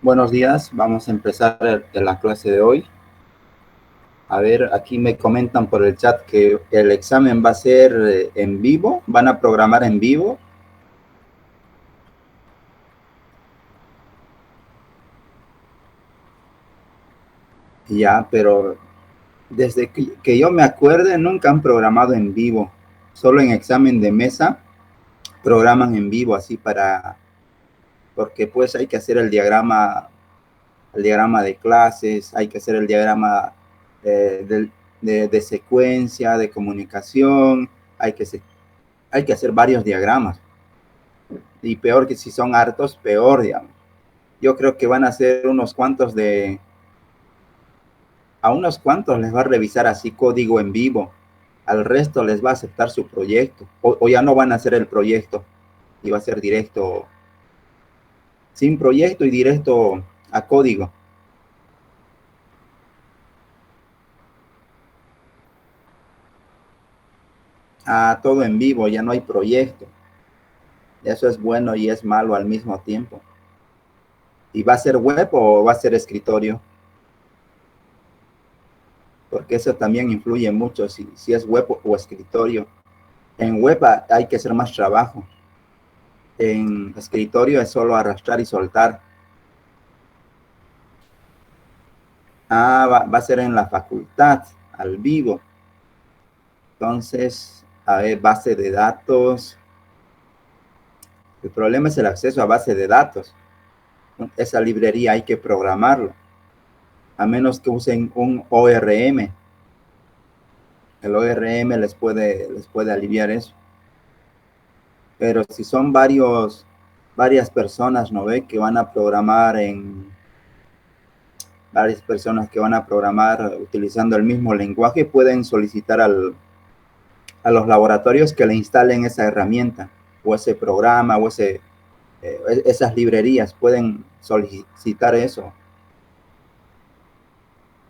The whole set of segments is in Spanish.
Buenos días, vamos a empezar la clase de hoy. A ver, aquí me comentan por el chat que el examen va a ser en vivo, van a programar en vivo. Ya, pero desde que yo me acuerde nunca han programado en vivo, solo en examen de mesa programan en vivo así porque pues hay que hacer el diagrama de clases, hay que hacer el diagrama de secuencia, de comunicación, hay que hacer varios diagramas. Y peor que si son hartos, peor, digamos. Yo creo que van a ser a unos cuantos les va a revisar así código en vivo, al resto les va a aceptar su proyecto, o ya no van a hacer el proyecto, y va a ser directo, sin proyecto y directo a código. Todo en vivo, ya no hay proyecto. Eso es bueno y es malo al mismo tiempo. ¿Y va a ser web o va a ser escritorio? Porque eso también influye mucho, si es web o escritorio. En web hay que hacer más trabajo. En escritorio es solo arrastrar y soltar. Va a ser en la facultad, al vivo. Entonces, a ver, base de datos. El problema es el acceso a base de datos. Esa librería hay que programarlo, a menos que usen un ORM. El ORM les puede aliviar eso. Pero si son varias personas, ¿no ve? Que van a programar varias personas que van a programar utilizando el mismo lenguaje, pueden solicitar a los laboratorios que le instalen esa herramienta o ese programa o esas librerías, pueden solicitar eso.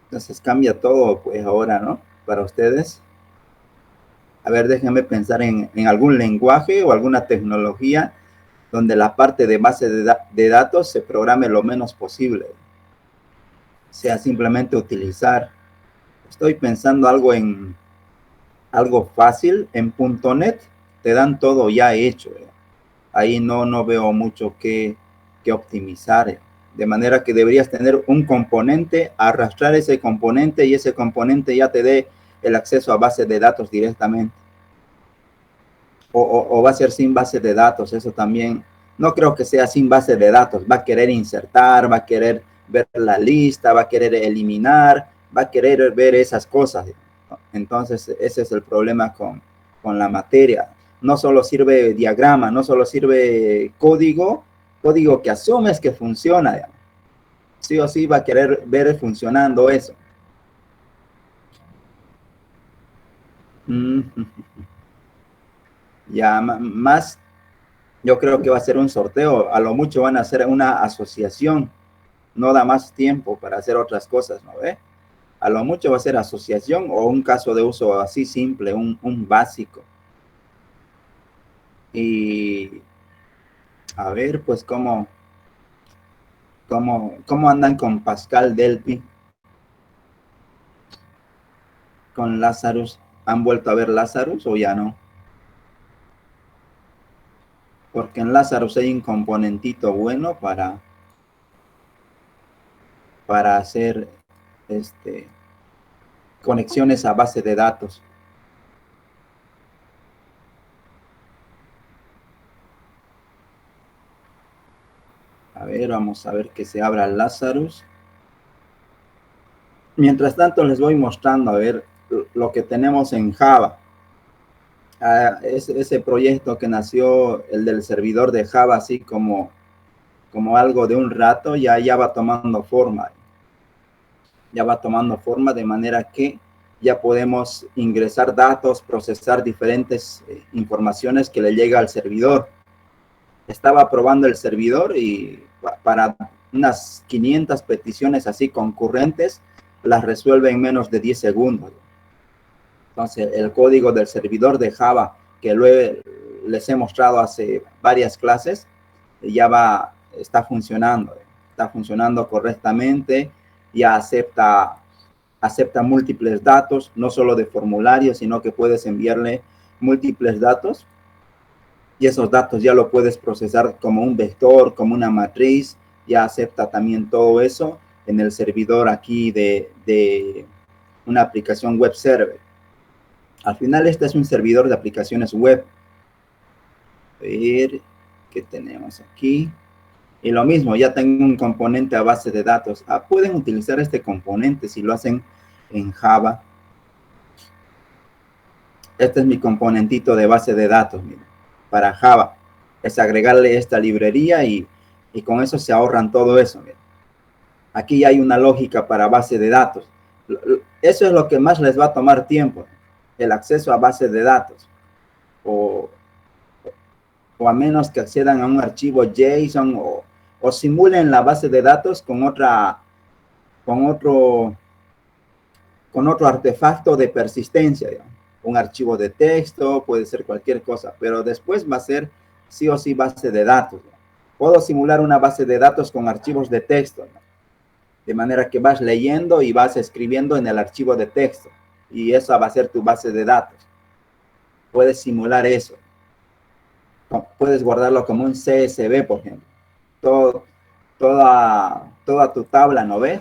Entonces cambia todo, pues ahora, ¿no? Para ustedes. A ver, déjenme pensar en algún lenguaje o alguna tecnología donde la parte de base de datos se programe lo menos posible. Sea simplemente utilizar. Estoy pensando algo fácil. En .NET te dan todo ya hecho. Ahí no veo mucho que optimizar. De manera que deberías tener un componente, arrastrar ese componente y ese componente ya te dé el acceso a base de datos directamente. O va a ser sin base de datos, eso también. No creo que sea sin base de datos. Va a querer insertar, va a querer ver la lista, va a querer eliminar, va a querer ver esas cosas. Entonces, ese es el problema con la materia. No solo sirve diagrama, no solo sirve código que asumes que funciona. Digamos. Sí o sí va a querer ver funcionando eso. Ya más, yo creo que va a ser un sorteo. A lo mucho van a hacer una asociación. No da más tiempo para hacer otras cosas, ¿no ve? A lo mucho va a ser asociación o un caso de uso así simple, un básico. Y a ver, pues, cómo andan con Pascal Delphi, con Lazarus. ¿Han vuelto a ver Lazarus o ya no? Porque en Lazarus hay un componentito bueno para hacer conexiones a base de datos. A ver, vamos a ver que se abra Lazarus. Mientras tanto, les voy mostrando, a ver, lo que tenemos en Java. Ese proyecto que nació, el del servidor de Java, así como algo de un rato, ya va tomando forma. Ya va tomando forma de manera que ya podemos ingresar datos, procesar diferentes informaciones que le llega al servidor. Estaba probando el servidor y para unas 500 peticiones así concurrentes, las resuelve en menos de 10 segundos. Entonces, el código del servidor de Java, que les he mostrado hace varias clases, ya está funcionando correctamente, ya acepta múltiples datos, no solo de formulario, sino que puedes enviarle múltiples datos y esos datos ya lo puedes procesar como un vector, como una matriz, ya acepta también todo eso en el servidor aquí de una aplicación web server. Al final este es un servidor de aplicaciones web. A ver qué tenemos aquí. Y lo mismo, ya tengo un componente a base de datos. Pueden utilizar este componente si lo hacen en Java. Este es mi componentito de base de datos, miren, para Java. Es agregarle esta librería y con eso se ahorran todo eso. Miren. Aquí hay una lógica para base de datos. Eso es lo que más les va a tomar tiempo, el acceso a base de datos. O a menos que accedan a un archivo JSON o simulen la base de datos con otro artefacto de persistencia, digamos. Un archivo de texto, puede ser cualquier cosa, pero después va a ser sí o sí base de datos. ¿No? Puedo simular una base de datos con archivos de texto, ¿no? De manera que vas leyendo y vas escribiendo en el archivo de texto, y esa va a ser tu base de datos. Puedes simular eso. Puedes guardarlo como un CSV, por ejemplo. Toda tu tabla, ¿no ves?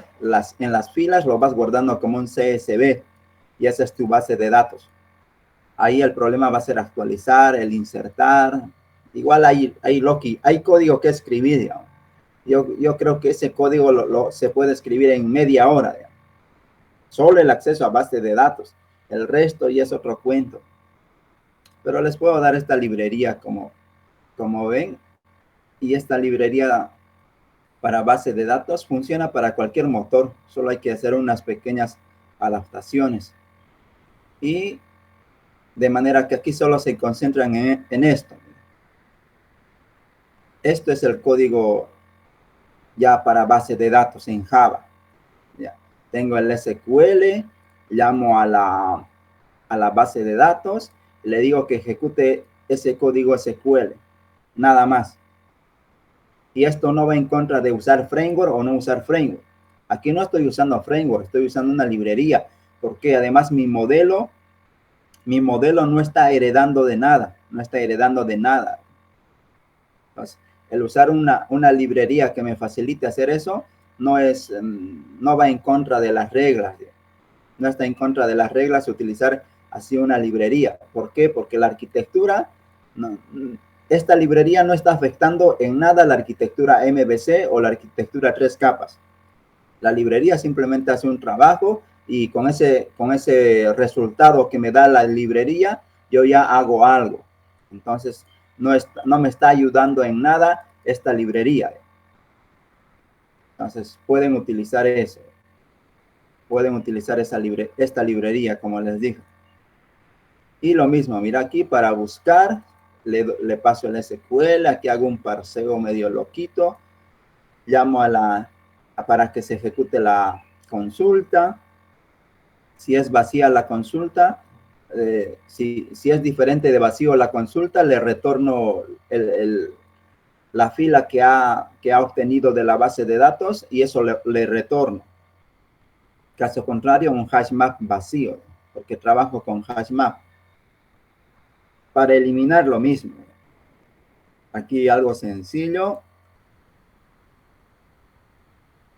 En las filas lo vas guardando como un CSV, y esa es tu base de datos. Ahí el problema va a ser actualizar, el insertar. Igual hay código que escribir, digamos. Yo creo que ese código se puede escribir en media hora, digamos. Solo el acceso a base de datos. El resto ya es otro cuento. Pero les puedo dar esta librería como ven. Y esta librería para base de datos funciona para cualquier motor. Solo hay que hacer unas pequeñas adaptaciones. Y de manera que aquí solo se concentran en esto. Esto es el código ya para base de datos en Java. Ya. Tengo el SQL, llamo a la base de datos, le digo que ejecute ese código SQL, nada más. Y esto no va en contra de usar framework o no usar framework. Aquí no estoy usando framework, estoy usando una librería, porque además mi modelo no está heredando de nada, Entonces, el usar una librería que me facilite hacer eso no va en contra de las reglas. No está en contra de las reglas utilizar así una librería. ¿Por qué? Porque la arquitectura, esta librería no está afectando en nada la arquitectura MVC o la arquitectura 3 capas. La librería simplemente hace un trabajo y con ese resultado que me da la librería, yo ya hago algo. Entonces, no me está ayudando en nada esta librería. Entonces, pueden utilizar eso. Pueden utilizar esta librería, como les dije. Y lo mismo, mira aquí para buscar, le paso el SQL, aquí hago un parseo medio loquito, llamo para que se ejecute la consulta. Si es vacía la consulta, si es diferente de vacío la consulta, le retorno la fila que ha obtenido de la base de datos y eso le retorno. Caso contrario, un hash map vacío, porque trabajo con hash map. Para eliminar lo mismo. Aquí algo sencillo.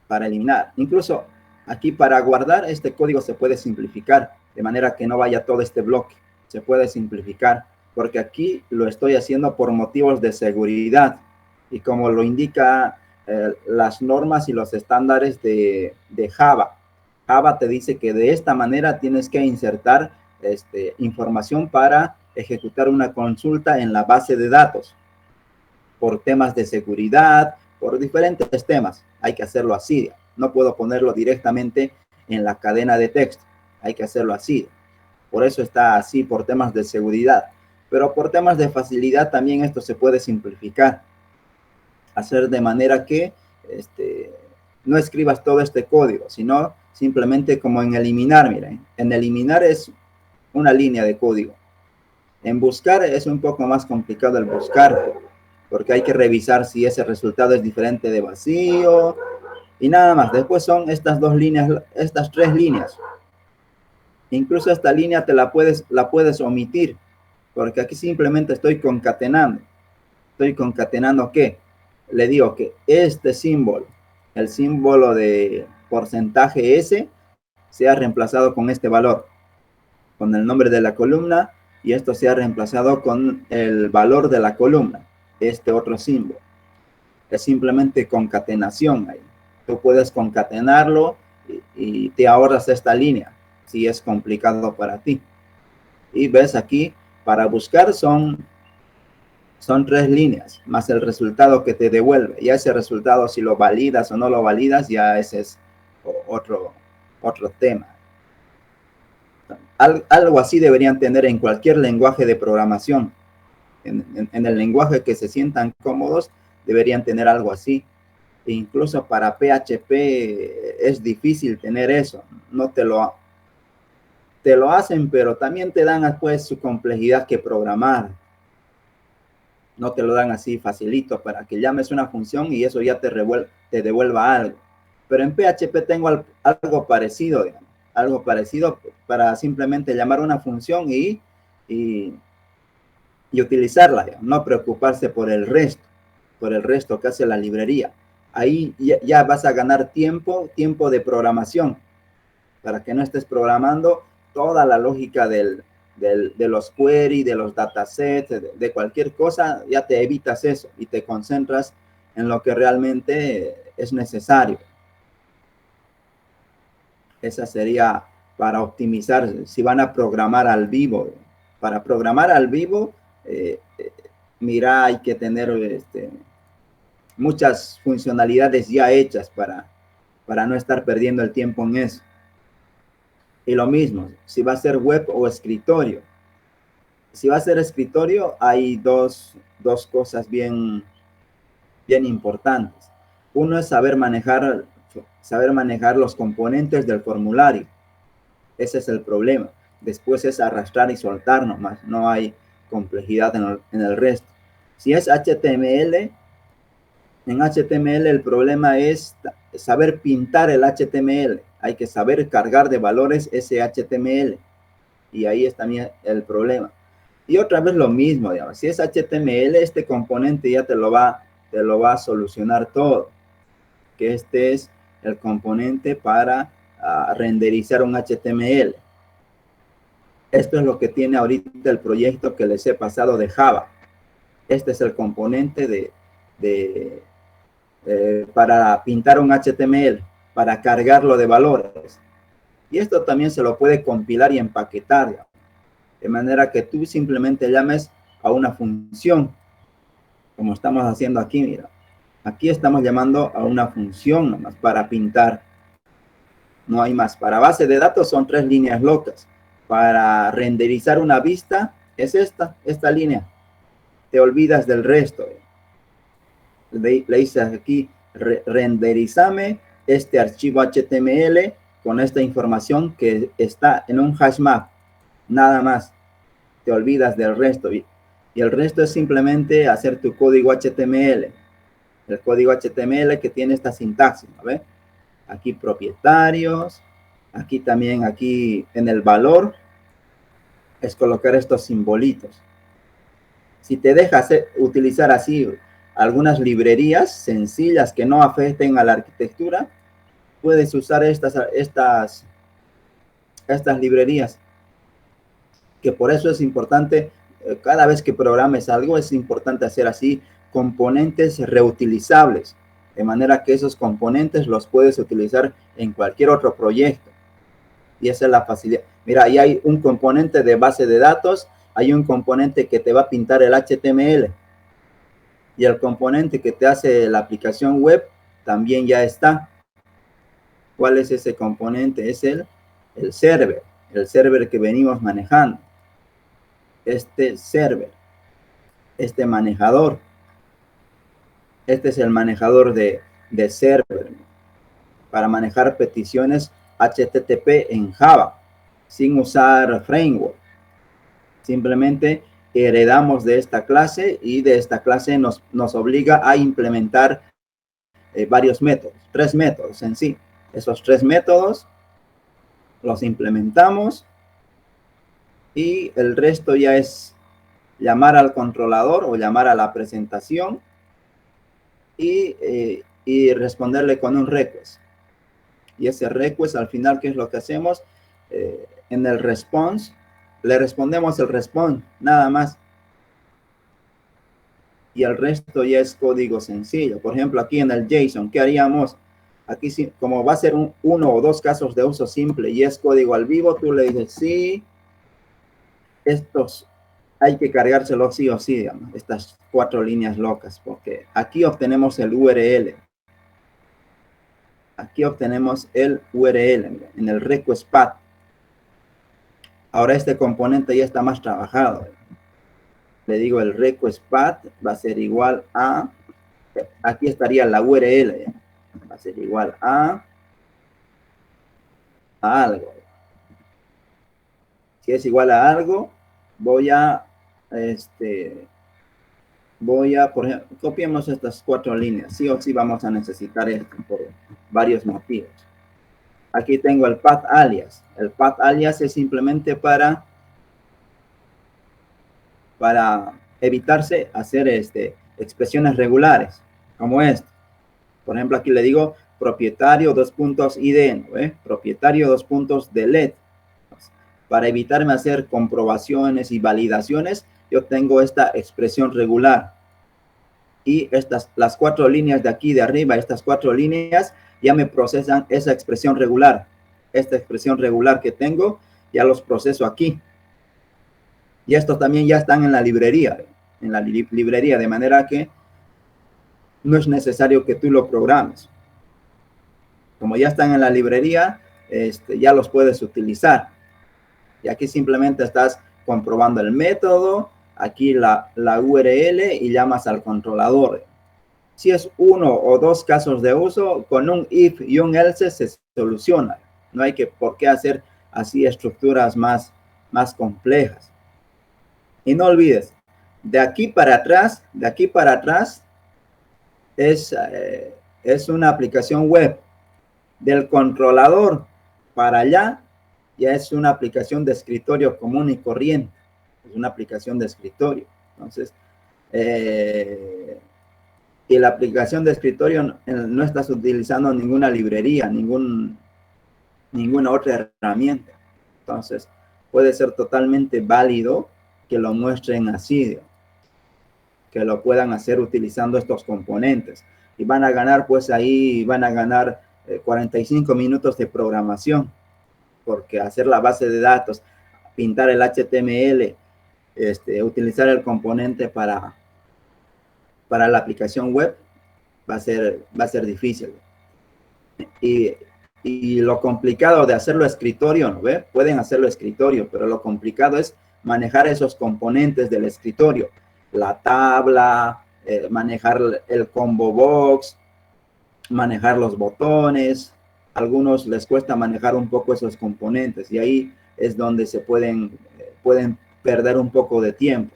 Para eliminar. Incluso aquí para guardar este código se puede simplificar, de manera que no vaya todo este bloque. Se puede simplificar, porque aquí lo estoy haciendo por motivos de seguridad. Y como lo indica las normas y los estándares de Java. Java te dice que de esta manera tienes que insertar información para ejecutar una consulta en la base de datos. Por temas de seguridad, por diferentes temas. Hay que hacerlo así. No puedo ponerlo directamente en la cadena de texto. Hay que hacerlo así. Por eso está así, por temas de seguridad. Pero por temas de facilidad también esto se puede simplificar. Hacer de manera que no escribas todo este código, sino simplemente como en eliminar, miren, en eliminar es una línea de código. En buscar es un poco más complicado el buscar, porque hay que revisar si ese resultado es diferente de vacío y nada más. Después son estas dos líneas, estas tres líneas. Incluso esta línea la puedes omitir, porque aquí simplemente estoy concatenando. ¿Estoy concatenando qué? Le digo que este símbolo, el símbolo de porcentaje S, sea reemplazado con este valor, con el nombre de la columna, y esto sea reemplazado con el valor de la columna, este otro símbolo. Es simplemente concatenación ahí. Tú puedes concatenarlo y te ahorras esta línea, si es complicado para ti. Y ves aquí, para buscar son tres líneas, más el resultado que te devuelve. Y ese resultado, si lo validas o no lo validas, ya ese es otro tema. Algo así deberían tener en cualquier lenguaje de programación. En el lenguaje que se sientan cómodos, deberían tener algo así. E incluso para PHP es difícil tener eso. No te lo hacen, pero también te dan después su complejidad que programar. No te lo dan así facilito para que llames una función y eso ya te devuelva algo. Pero en PHP tengo algo parecido, digamos, algo parecido para simplemente llamar una función y utilizarla, digamos, no preocuparse por el resto que hace la librería. Ahí ya vas a ganar tiempo de programación, para que no estés programando toda la lógica de los queries, de los datasets, de cualquier cosa. Ya te evitas eso y te concentras en lo que realmente es necesario. Esa sería para optimizar, si van a programar al vivo. Para programar al vivo, mira, hay que tener muchas funcionalidades ya hechas para no estar perdiendo el tiempo en eso. Y lo mismo, si va a ser web o escritorio. Si va a ser escritorio, hay dos cosas bien importantes. Uno es saber manejar los componentes del formulario. Ese es el problema. Después es arrastrar y soltar nomás. No hay complejidad en el resto. Si es HTML, en HTML el problema es saber pintar el HTML. Hay que saber cargar de valores ese HTML. Y ahí es también el problema. Y otra vez lo mismo, digamos. Si es HTML, este componente ya te lo va a solucionar todo. Que este es el componente para renderizar un HTML. Esto es lo que tiene ahorita el proyecto que les he pasado de Java. Este es el componente para pintar un HTML, para cargarlo de valores. Y esto también se lo puede compilar y empaquetar, digamos, de manera que tú simplemente llames a una función, como estamos haciendo aquí, mira. Aquí estamos llamando a una función nomás para pintar. No hay más. Para base de datos son 3 líneas locas. Para renderizar una vista es esta línea. Te olvidas del resto. Le dices aquí, renderizame este archivo HTML con esta información que está en un hash map. Nada más. Te olvidas del resto. Y el resto es simplemente hacer tu código HTML. El código HTML que tiene esta sintaxis, ¿no ves? Aquí propietarios, aquí también, aquí en el valor, es colocar estos simbolitos. Si te dejas utilizar así algunas librerías sencillas que no afecten a la arquitectura, puedes usar estas librerías. Que por eso es importante, cada vez que programes algo, es importante hacer así componentes reutilizables, de manera que esos componentes los puedes utilizar en cualquier otro proyecto. Y esa es la facilidad. Mira, ahí hay un componente de base de datos, hay un componente que te va a pintar el HTML. Y el componente que te hace la aplicación web también ya está. ¿Cuál es ese componente? Es el server que venimos manejando. Este server, este manejador. Este es el manejador de server para manejar peticiones HTTP en Java, sin usar framework. Simplemente heredamos de esta clase y de esta clase nos obliga a implementar varios métodos, 3 métodos en sí. Esos 3 métodos los implementamos y el resto ya es llamar al controlador o llamar a la presentación y responderle con un request. Y ese request al final, ¿qué es lo que hacemos? En el response, le respondemos el response, nada más. Y el resto ya es código sencillo. Por ejemplo, aquí en el JSON, ¿qué haríamos? Aquí, como va a ser uno o dos casos de uso simple y es código al vivo, tú le dices, sí, estos hay que cargárselo sí o sí, digamos, estas 4 líneas locas, porque aquí obtenemos el URL. Aquí obtenemos el URL en el request path. Ahora este componente ya está más trabajado. Le digo el request path va a ser igual a, aquí estaría la URL, va a ser igual a algo. Si es igual a algo, voy a, por ejemplo, copiemos estas 4 líneas. Sí o sí vamos a necesitar esto por varios motivos. Aquí tengo el path alias. El path alias es simplemente para evitarse hacer expresiones regulares, como esto. Por ejemplo, aquí le digo propietario id, ¿no? Propietario delete. Para evitarme hacer comprobaciones y validaciones, yo tengo esta expresión regular. Y las 4 líneas de aquí de arriba, estas 4 líneas, ya me procesan esa expresión regular. Esta expresión regular que tengo, ya los proceso aquí. Y estos también ya están en la librería, de manera que no es necesario que tú lo programes. Como ya están en la librería, ya los puedes utilizar. Y aquí simplemente estás comprobando el método, aquí la URL y llamas al controlador. Si es 1 o 2 casos de uso, con un if y un else se soluciona. No hay por qué hacer así estructuras más complejas. Y no olvides, de aquí para atrás es una aplicación web. Del controlador para allá ya es una aplicación de escritorio común y corriente. Es una aplicación de escritorio. Entonces, y la aplicación de escritorio no estás utilizando ninguna librería, ninguna otra herramienta. Entonces, puede ser totalmente válido que lo muestren así, que lo puedan hacer utilizando estos componentes. Y van a ganar, pues ahí van a ganar 45 minutos de programación, porque hacer la base de datos, pintar el HTML, utilizar el componente para la aplicación web, va a ser difícil. Y lo complicado de hacerlo escritorio, ¿no ve? Pueden hacerlo escritorio, pero lo complicado es manejar esos componentes del escritorio. La tabla, manejar el combo box, manejar los botones. A algunos les cuesta manejar un poco esos componentes y ahí es donde se pueden perder un poco de tiempo.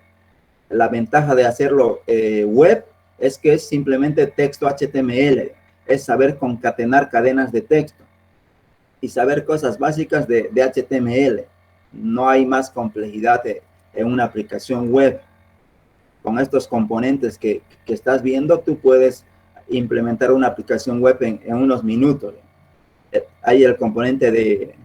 La ventaja de hacerlo web es que es simplemente texto HTML, es saber concatenar cadenas de texto y saber cosas básicas de HTML. No hay más complejidad en una aplicación web. Con estos componentes que estás viendo, tú puedes implementar una aplicación web en unos minutos. Hay el componente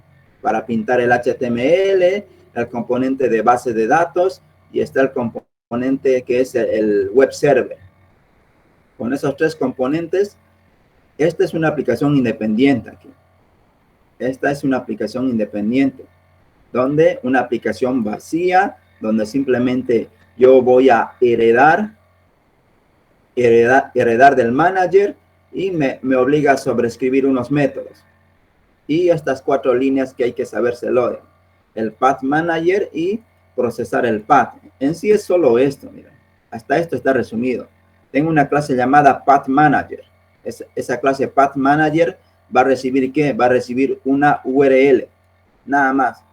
para pintar el HTML, el componente de base de datos y está el componente que es el web server. Con esos 3 componentes, esta es una aplicación independiente aquí. Esta es una aplicación independiente, donde una aplicación vacía, donde simplemente yo voy a heredar del manager y me obliga a sobreescribir unos métodos. Y estas 4 líneas que hay que sabérselo, el path manager y procesar el path. En sí es solo esto, mira. Hasta esto está resumido. Tengo una clase llamada path manager. Esa clase path manager va a recibir ¿qué? Va a recibir una URL, nada más.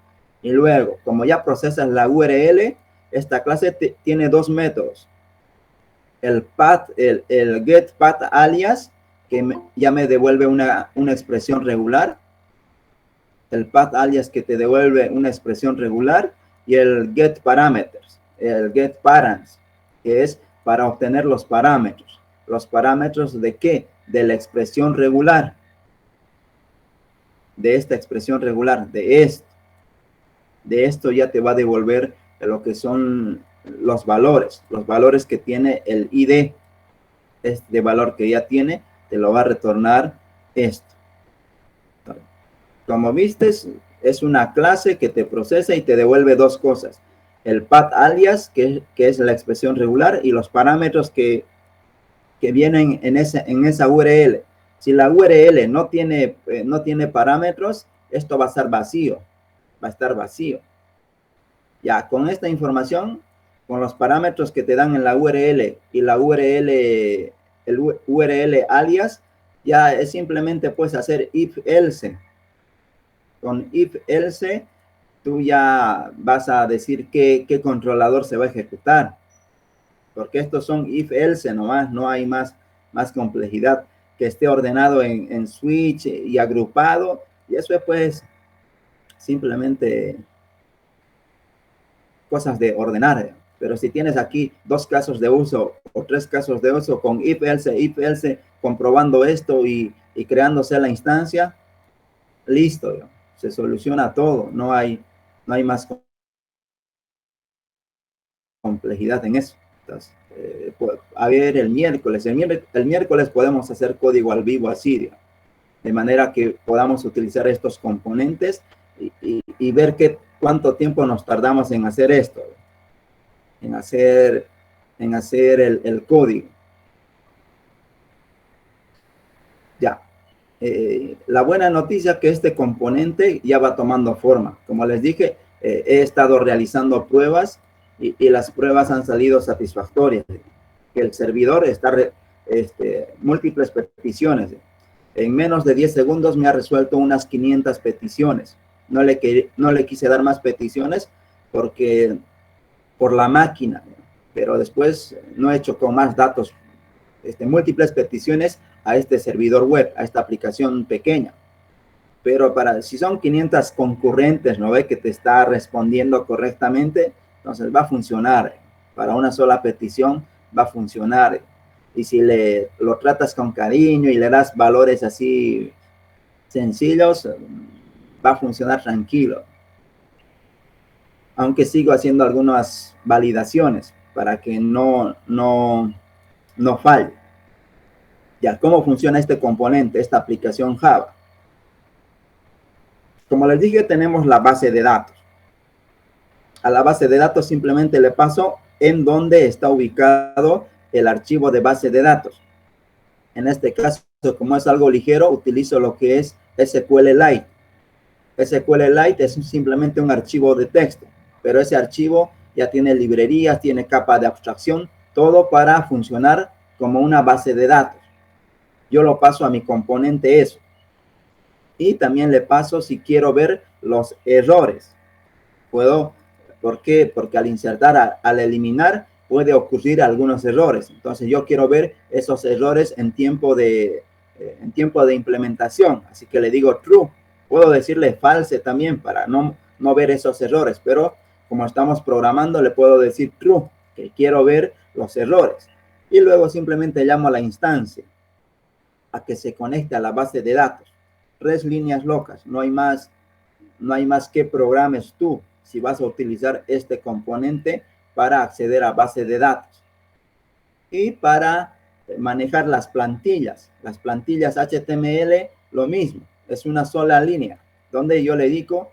Y luego, como ya procesas la URL, esta clase tiene dos métodos. El path, el get path alias, que ya me devuelve una expresión regular. El path alias que te devuelve una expresión regular. Y el get parameters, el get params, que es para obtener los parámetros. ¿Los parámetros de qué? De la expresión regular. De esta expresión regular, de esto. De esto ya te va a devolver lo que son los valores que tiene el ID. Este valor que ya tiene, te lo va a retornar esto. Como vistes, es una clase que te procesa y te devuelve dos cosas. El path alias, que es la expresión regular, y los parámetros que vienen en esa URL. Si la URL no tiene parámetros, esto va a estar vacío. Va a estar vacío. Ya, con esta información, con los parámetros que te dan en la URL y la URL, el URL alias, ya es simplemente puedes hacer if-else. Con if-else, tú ya vas a decir qué controlador se va a ejecutar. Porque estos son if-else nomás, no hay más complejidad. Que esté ordenado en switch y agrupado, y eso es pues simplemente cosas de ordenar. Pero si tienes aquí dos casos de uso o tres casos de uso con if-else, comprobando esto y creándose la instancia, listo, se soluciona todo. No hay más complejidad en eso. Entonces, a ver, el miércoles podemos hacer código al vivo así, de manera que podamos utilizar estos componentes y ver cuánto tiempo nos tardamos en hacer esto, en hacer el código. Ya. La buena noticia es que este componente ya va tomando forma. Como les dije, he estado realizando pruebas y las pruebas han salido satisfactorias. Que el servidor está múltiples peticiones. En menos de 10 segundos me ha resuelto unas 500 peticiones. No le quise dar más peticiones por la máquina, pero después no he hecho con más datos, múltiples peticiones a este servidor web, a esta aplicación pequeña. Pero si son 500 concurrentes, ¿no ve? Que te está respondiendo correctamente, entonces va a funcionar. Para una sola petición va a funcionar. Y si lo tratas con cariño y le das valores así sencillos, va a funcionar tranquilo. Aunque sigo haciendo algunas validaciones para que no falle. Ya, ¿cómo funciona este componente, esta aplicación Java? Como les dije, tenemos la base de datos. A la base de datos simplemente le paso en dónde está ubicado el archivo de base de datos. En este caso, como es algo ligero, utilizo lo que es SQLite. SQLite es simplemente un archivo de texto, pero ese archivo ya tiene librerías, tiene capa de abstracción, todo para funcionar como una base de datos. Yo lo paso a mi componente eso. Y también le paso si quiero ver los errores. ¿Por qué? Porque al insertar, al eliminar, puede ocurrir algunos errores. Entonces yo quiero ver esos errores en tiempo de implementación. Así que le digo true. Puedo decirle false también para no ver esos errores, pero como estamos programando, le puedo decir true, que quiero ver los errores. Y luego simplemente llamo a la instancia a que se conecte a la base de datos. 3 líneas locas, no hay más que programes tú si vas a utilizar este componente para acceder a base de datos. Y para manejar las plantillas HTML, lo mismo, es una sola línea, donde yo le digo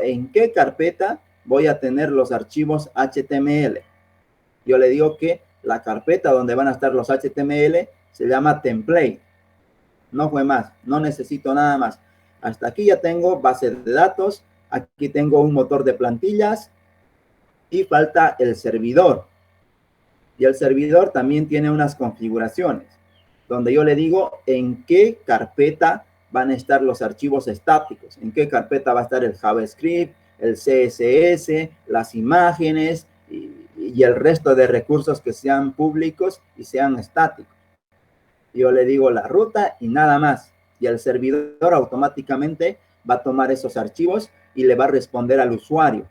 en qué carpeta voy a tener los archivos HTML. Yo le digo que la carpeta donde van a estar los HTML se llama template. No fue más, no necesito nada más. Hasta aquí ya tengo base de datos, aquí tengo un motor de plantillas y falta el servidor. Y el servidor también tiene unas configuraciones donde yo le digo en qué carpeta van a estar los archivos estáticos, en qué carpeta va a estar el JavaScript, el CSS, las imágenes y el resto de recursos que sean públicos y sean estáticos. Yo le digo la ruta y nada más. Y el servidor automáticamente va a tomar esos archivos y le va a responder al usuario.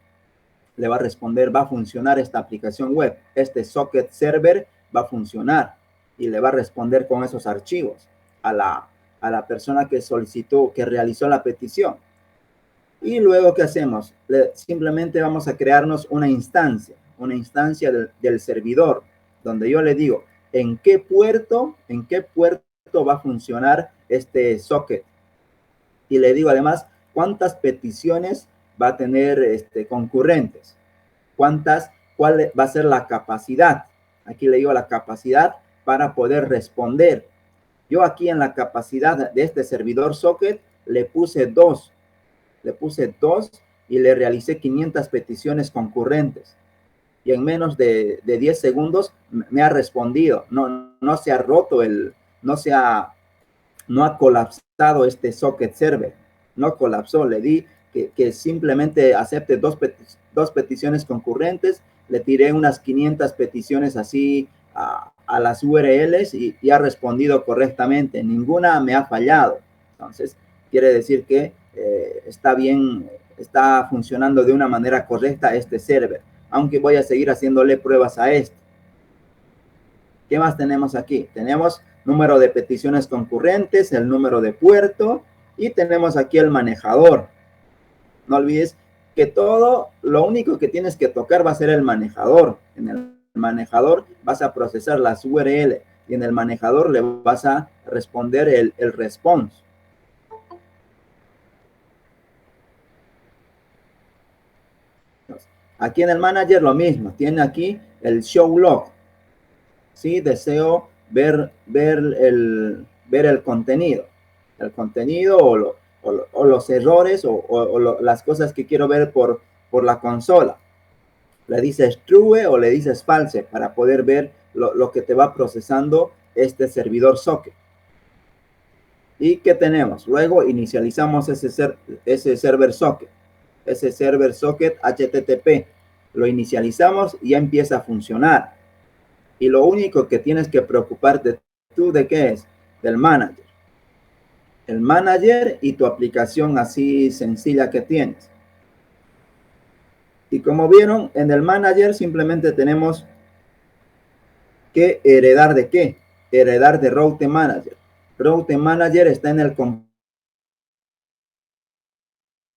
Le va a responder, va a funcionar esta aplicación web. Este socket server va a funcionar y le va a responder con esos archivos a la persona que solicitó, que realizó la petición. Y luego, ¿qué hacemos? Simplemente vamos a crearnos una instancia del servidor, donde yo le digo, ¿en qué puerto va a funcionar este socket? Y le digo además, ¿cuántas peticiones va a tener concurrentes? ¿Cuál va a ser la capacidad? Aquí le digo la capacidad para poder responder. Yo aquí en la capacidad de este servidor socket le puse 2. Y le realicé 500 peticiones concurrentes. Y en menos de 10 segundos me ha respondido. No se ha roto no ha colapsado este socket server. No colapsó. Le di que simplemente acepte dos peticiones concurrentes. Le tiré unas 500 peticiones así a las URLs y ha respondido correctamente. Ninguna me ha fallado. Entonces, quiere decir que está bien, está funcionando de una manera correcta este server. Aunque voy a seguir haciéndole pruebas a esto. ¿Qué más tenemos aquí? Tenemos número de peticiones concurrentes, el número de puerto y tenemos aquí el manejador. No olvides que todo, lo único que tienes que tocar va a ser el manejador. En el manejador vas a procesar las URL y en el manejador le vas a responder el response. Aquí en el manager lo mismo, tiene aquí el show log. ¿Sí? Deseo ver el contenido. El contenido o los errores o las cosas que quiero ver por la consola. Le dices true o le dices false para poder ver lo que te va procesando este servidor socket. ¿Y qué tenemos? Luego inicializamos ese server socket. Ese server socket HTTP. Lo inicializamos y ya empieza a funcionar. Y lo único que tienes que preocuparte tú de qué es, del manager. El manager y tu aplicación así sencilla que tienes. Y como vieron, en el manager simplemente tenemos que heredar de qué? Heredar de Route Manager. Route Manager está en el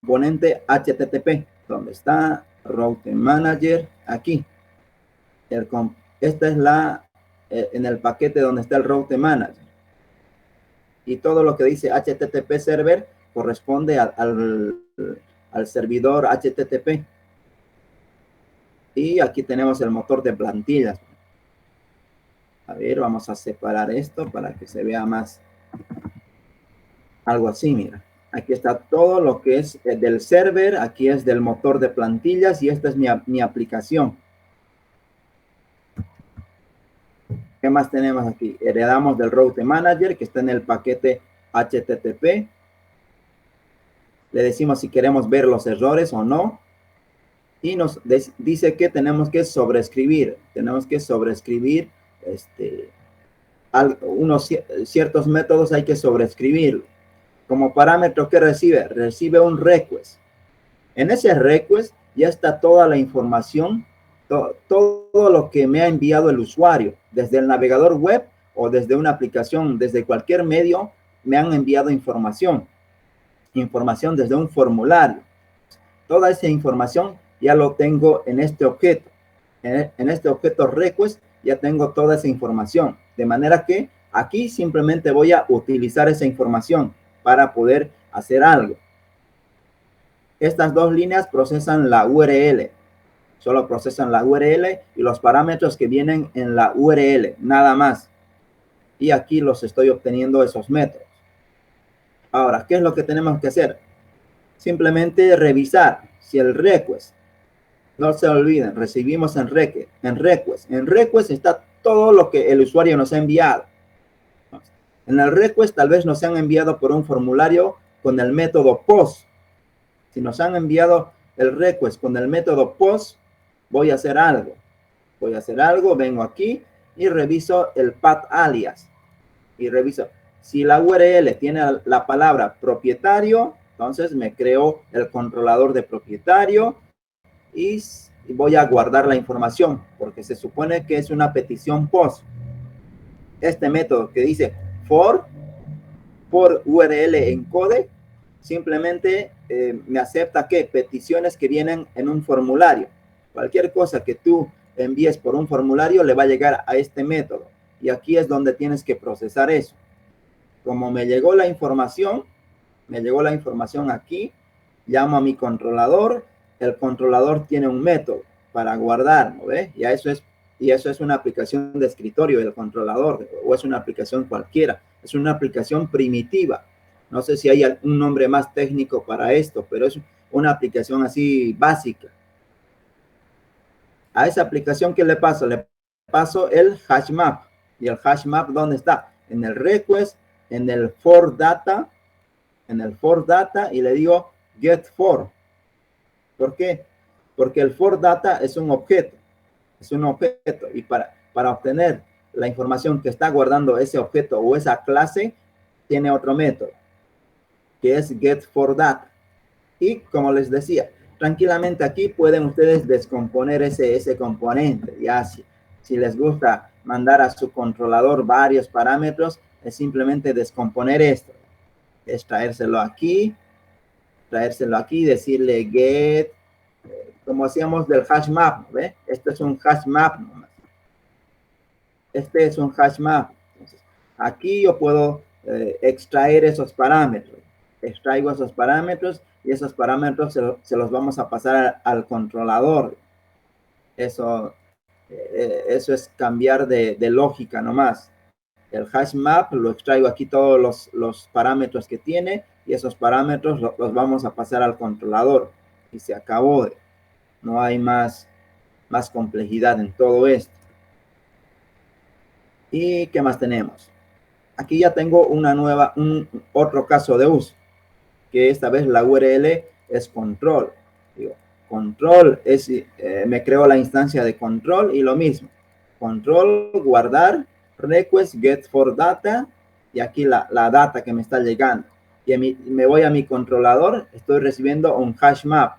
componente HTTP. ¿Dónde está Route Manager? Aquí. Esta es en el paquete donde está el Route Manager. Y todo lo que dice HTTP server corresponde al servidor HTTP. Y aquí tenemos el motor de plantillas. A ver, vamos a separar esto para que se vea más. Algo así, mira. Aquí está todo lo que es del server, aquí es del motor de plantillas y esta es mi aplicación. ¿Qué más tenemos aquí? Heredamos del Route Manager que está en el paquete HTTP. Le decimos si queremos ver los errores o no. Y nos dice que tenemos que sobreescribir. Tenemos que sobreescribir ciertos métodos hay que sobreescribir. Como parámetro que recibe un request. En ese request ya está toda la información, todo lo que me ha enviado el usuario, desde el navegador web o desde una aplicación, desde cualquier medio, me han enviado información desde un formulario. Toda esa información ya lo tengo en este objeto. En este objeto request ya tengo toda esa información. De manera que aquí simplemente voy a utilizar esa información para poder hacer algo. Estas dos líneas procesan la URL. Solo procesan la URL y los parámetros que vienen en la URL, nada más. Y aquí los estoy obteniendo esos métodos. Ahora, ¿qué es lo que tenemos que hacer? Simplemente revisar si el request, no se olviden, recibimos en request. En request está todo lo que el usuario nos ha enviado. En el request tal vez nos han enviado por un formulario con el método post. Si nos han enviado el request con el método post, voy a hacer algo. Vengo aquí y reviso el path alias. Y reviso. Si la URL tiene la palabra propietario, entonces me creo el controlador de propietario y voy a guardar la información, porque se supone que es una petición post. Este método que dice for URL encode, simplemente me acepta que peticiones que vienen en un formulario. Cualquier cosa que tú envíes por un formulario le va a llegar a este método. Y aquí es donde tienes que procesar eso. Como me llegó la información aquí, llamo a mi controlador, el controlador tiene un método para guardar, ¿no ves? Y eso es una aplicación de escritorio del controlador, o es una aplicación cualquiera, es una aplicación primitiva. No sé si hay un nombre más técnico para esto, pero es una aplicación así básica. A esa aplicación, ¿qué le paso? Le paso el hash map. ¿Y el hash map dónde está? En el request, en el for data, y le digo get for. ¿Por qué? Porque el for data es un objeto. Y para obtener la información que está guardando ese objeto o esa clase, tiene otro método, que es get for data. Y como les decía, tranquilamente aquí pueden ustedes descomponer ese componente. Ya si les gusta mandar a su controlador varios parámetros, es simplemente descomponer esto. Es traérselo aquí, decirle get, como hacíamos del hash map, ¿ve? Este es un hash map nomás. Entonces, aquí yo puedo extraer esos parámetros. Extraigo esos parámetros y esos parámetros se los vamos a pasar al controlador. Eso es cambiar de lógica nomás. El hash map lo extraigo aquí todos los parámetros que tiene y esos parámetros los vamos a pasar al controlador. Y se acabó. No hay más complejidad en todo esto. ¿Y qué más tenemos? Aquí ya tengo otro caso de uso, que esta vez la URL es control. Digo, control es, me creo la instancia de control y lo mismo. Control, guardar, request, get for data, y aquí la data que me está llegando. Y me voy a mi controlador, estoy recibiendo un hash map.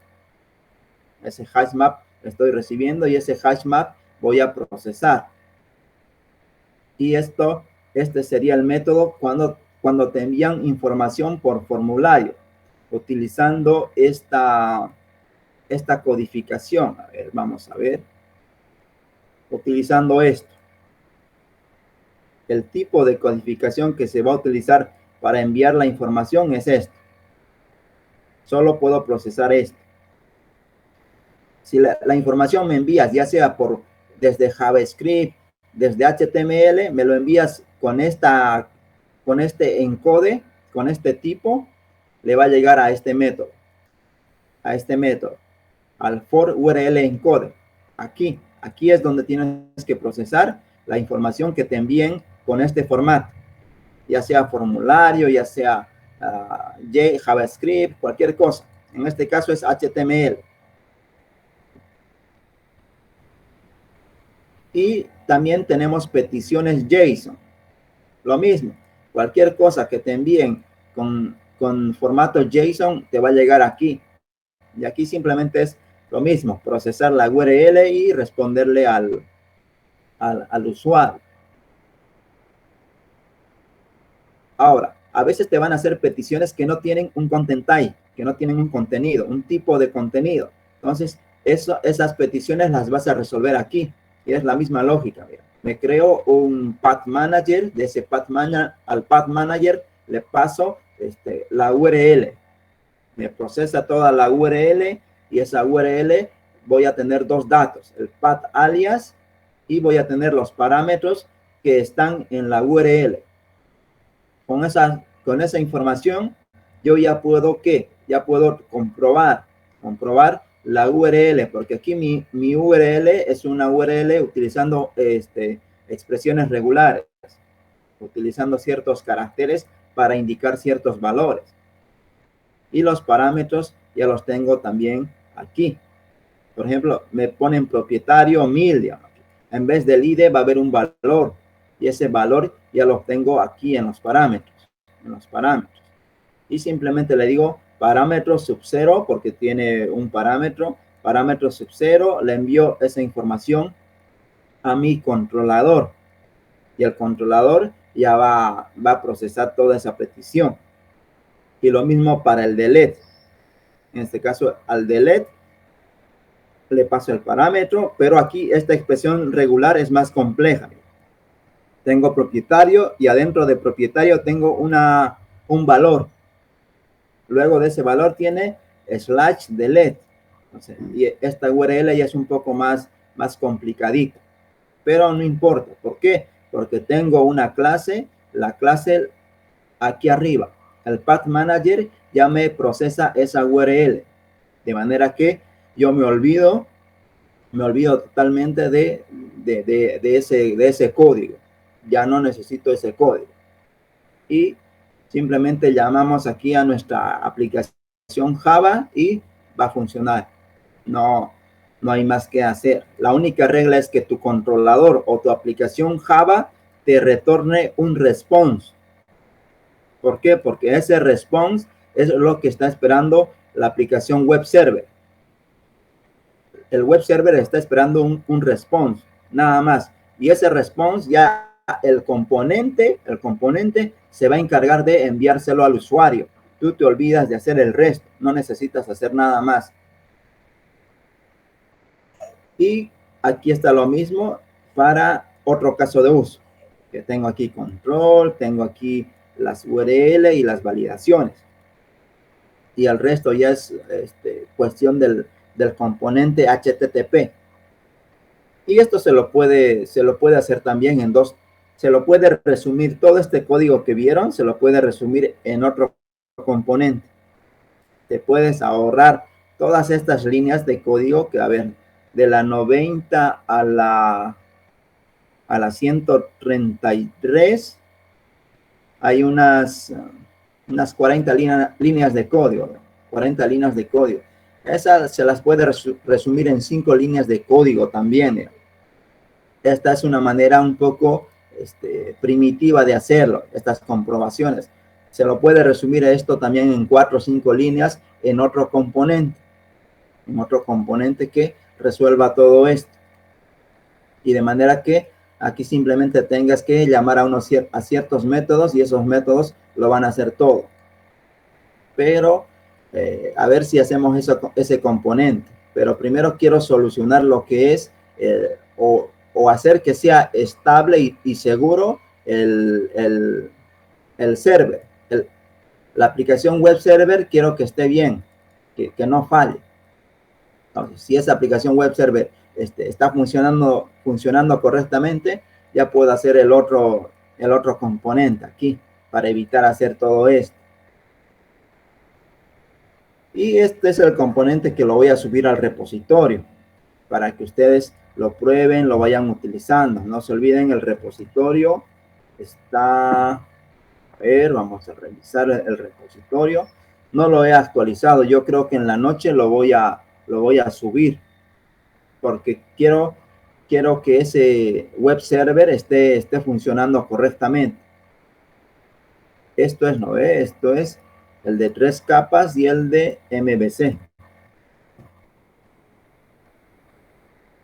Ese hash map estoy recibiendo y ese hash map voy a procesar. Y este sería el método cuando te envían información por formulario, utilizando esta codificación. A ver, vamos a ver. Utilizando esto. El tipo de codificación que se va a utilizar para enviar la información es esto. Solo puedo procesar esto. Si la información me envías, ya sea desde JavaScript, desde HTML, me lo envías con este encode, con este tipo, le va a llegar a este método, al for URL encode. Aquí es donde tienes que procesar la información que te envíen con este formato, ya sea formulario, ya sea JavaScript, cualquier cosa. En este caso es HTML. Y también tenemos peticiones JSON. Lo mismo, cualquier cosa que te envíen con formato JSON te va a llegar aquí. Y aquí simplemente es lo mismo, procesar la URL y responderle al usuario. Ahora, a veces te van a hacer peticiones que no tienen un content type, que no tienen un contenido, un tipo de contenido. Entonces, esas peticiones las vas a resolver aquí. Y es la misma lógica. Mira. Me creo un path manager, de ese path manager al path manager le paso la URL. Me procesa toda la URL y esa URL voy a tener dos datos, el path alias y voy a tener los parámetros que están en la URL. Con esa información yo ya puedo comprobar la URL, porque aquí mi URL es una URL utilizando expresiones regulares. utilizando ciertos caracteres para indicar ciertos valores. Y los parámetros ya los tengo también aquí. Por ejemplo, me ponen propietario 1000, digamos. En vez del ID va a haber un valor y ese valor ya lo tengo aquí en los parámetros. Y simplemente le digo parámetro sub 0 porque tiene un parámetro sub 0, le envío esa información a mi controlador y el controlador ya va a procesar toda esa petición. Y lo mismo para el delete. En este caso, al delete le paso el parámetro, pero aquí esta expresión regular es más compleja. Tengo propietario y adentro de propietario tengo un valor. Luego de ese valor tiene /delete. Y esta URL ya es un poco más complicadita. Pero no importa. ¿Por qué? Porque tengo una clase, la clase aquí arriba. El Path Manager ya me procesa esa URL. De manera que yo me olvido totalmente de ese código. Ya no necesito ese código. Y simplemente llamamos aquí a nuestra aplicación Java y va a funcionar. No hay más que hacer. La única regla es que tu controlador o tu aplicación Java te retorne un response. ¿Por qué? Porque ese response es lo que está esperando la aplicación web server. El web server está esperando un response, nada más. Y ese response ya el componente se va a encargar de enviárselo al usuario. Tú te olvidas de hacer el resto, no necesitas hacer nada más. Y aquí está lo mismo para otro caso de uso. Que tengo aquí control, tengo aquí las URL y las validaciones. Y el resto ya es cuestión del componente HTTP. Y esto se lo puede hacer también en dos. Se lo puede resumir, todo este código que vieron, se lo puede resumir en otro componente. Te puedes ahorrar todas estas líneas de código que, a ver, de la 90 a la 133, hay unas 40 líneas de código. 40 líneas de código. Esas se las puede resumir en 5 líneas de código también. Esta es una manera un poco primitiva de hacerlo, estas comprobaciones. Se lo puede resumir esto también en 4 o 5 líneas en otro componente. En otro componente que resuelva todo esto. Y de manera que aquí simplemente tengas que llamar a ciertos métodos y esos métodos lo van a hacer todo. Pero a ver si hacemos ese componente. Pero primero quiero solucionar lo que es o hacer que sea estable y seguro el server. La aplicación web server quiero que esté bien, que no falle. Entonces, si esa aplicación web server está funcionando correctamente, ya puedo hacer el otro componente aquí para evitar hacer todo esto. Y este es el componente que lo voy a subir al repositorio para que ustedes lo prueben, lo vayan utilizando. No se olviden, el repositorio está... A ver, vamos a revisar el repositorio. No lo he actualizado. Yo creo que en la noche lo voy a subir porque quiero que ese web server esté funcionando correctamente. Esto es, ¿no ve? Esto es el de 3 capas y el de MVC.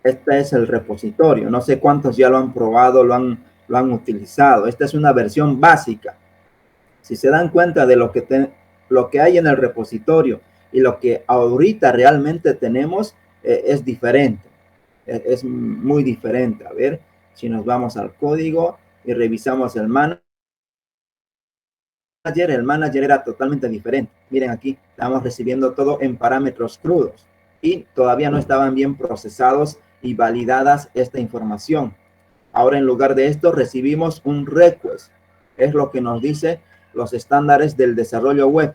Este es el repositorio. No sé cuántos ya lo han probado, lo han utilizado. Esta es una versión básica. Si se dan cuenta de lo que hay en el repositorio y lo que ahorita realmente tenemos, es diferente. Es muy diferente. A ver, si nos vamos al código y revisamos el manager era totalmente diferente. Miren aquí, estamos recibiendo todo en parámetros crudos y todavía no estaban bien procesados y validadas esta información. Ahora, en lugar de esto, recibimos un request. Es lo que nos dice los estándares del desarrollo web.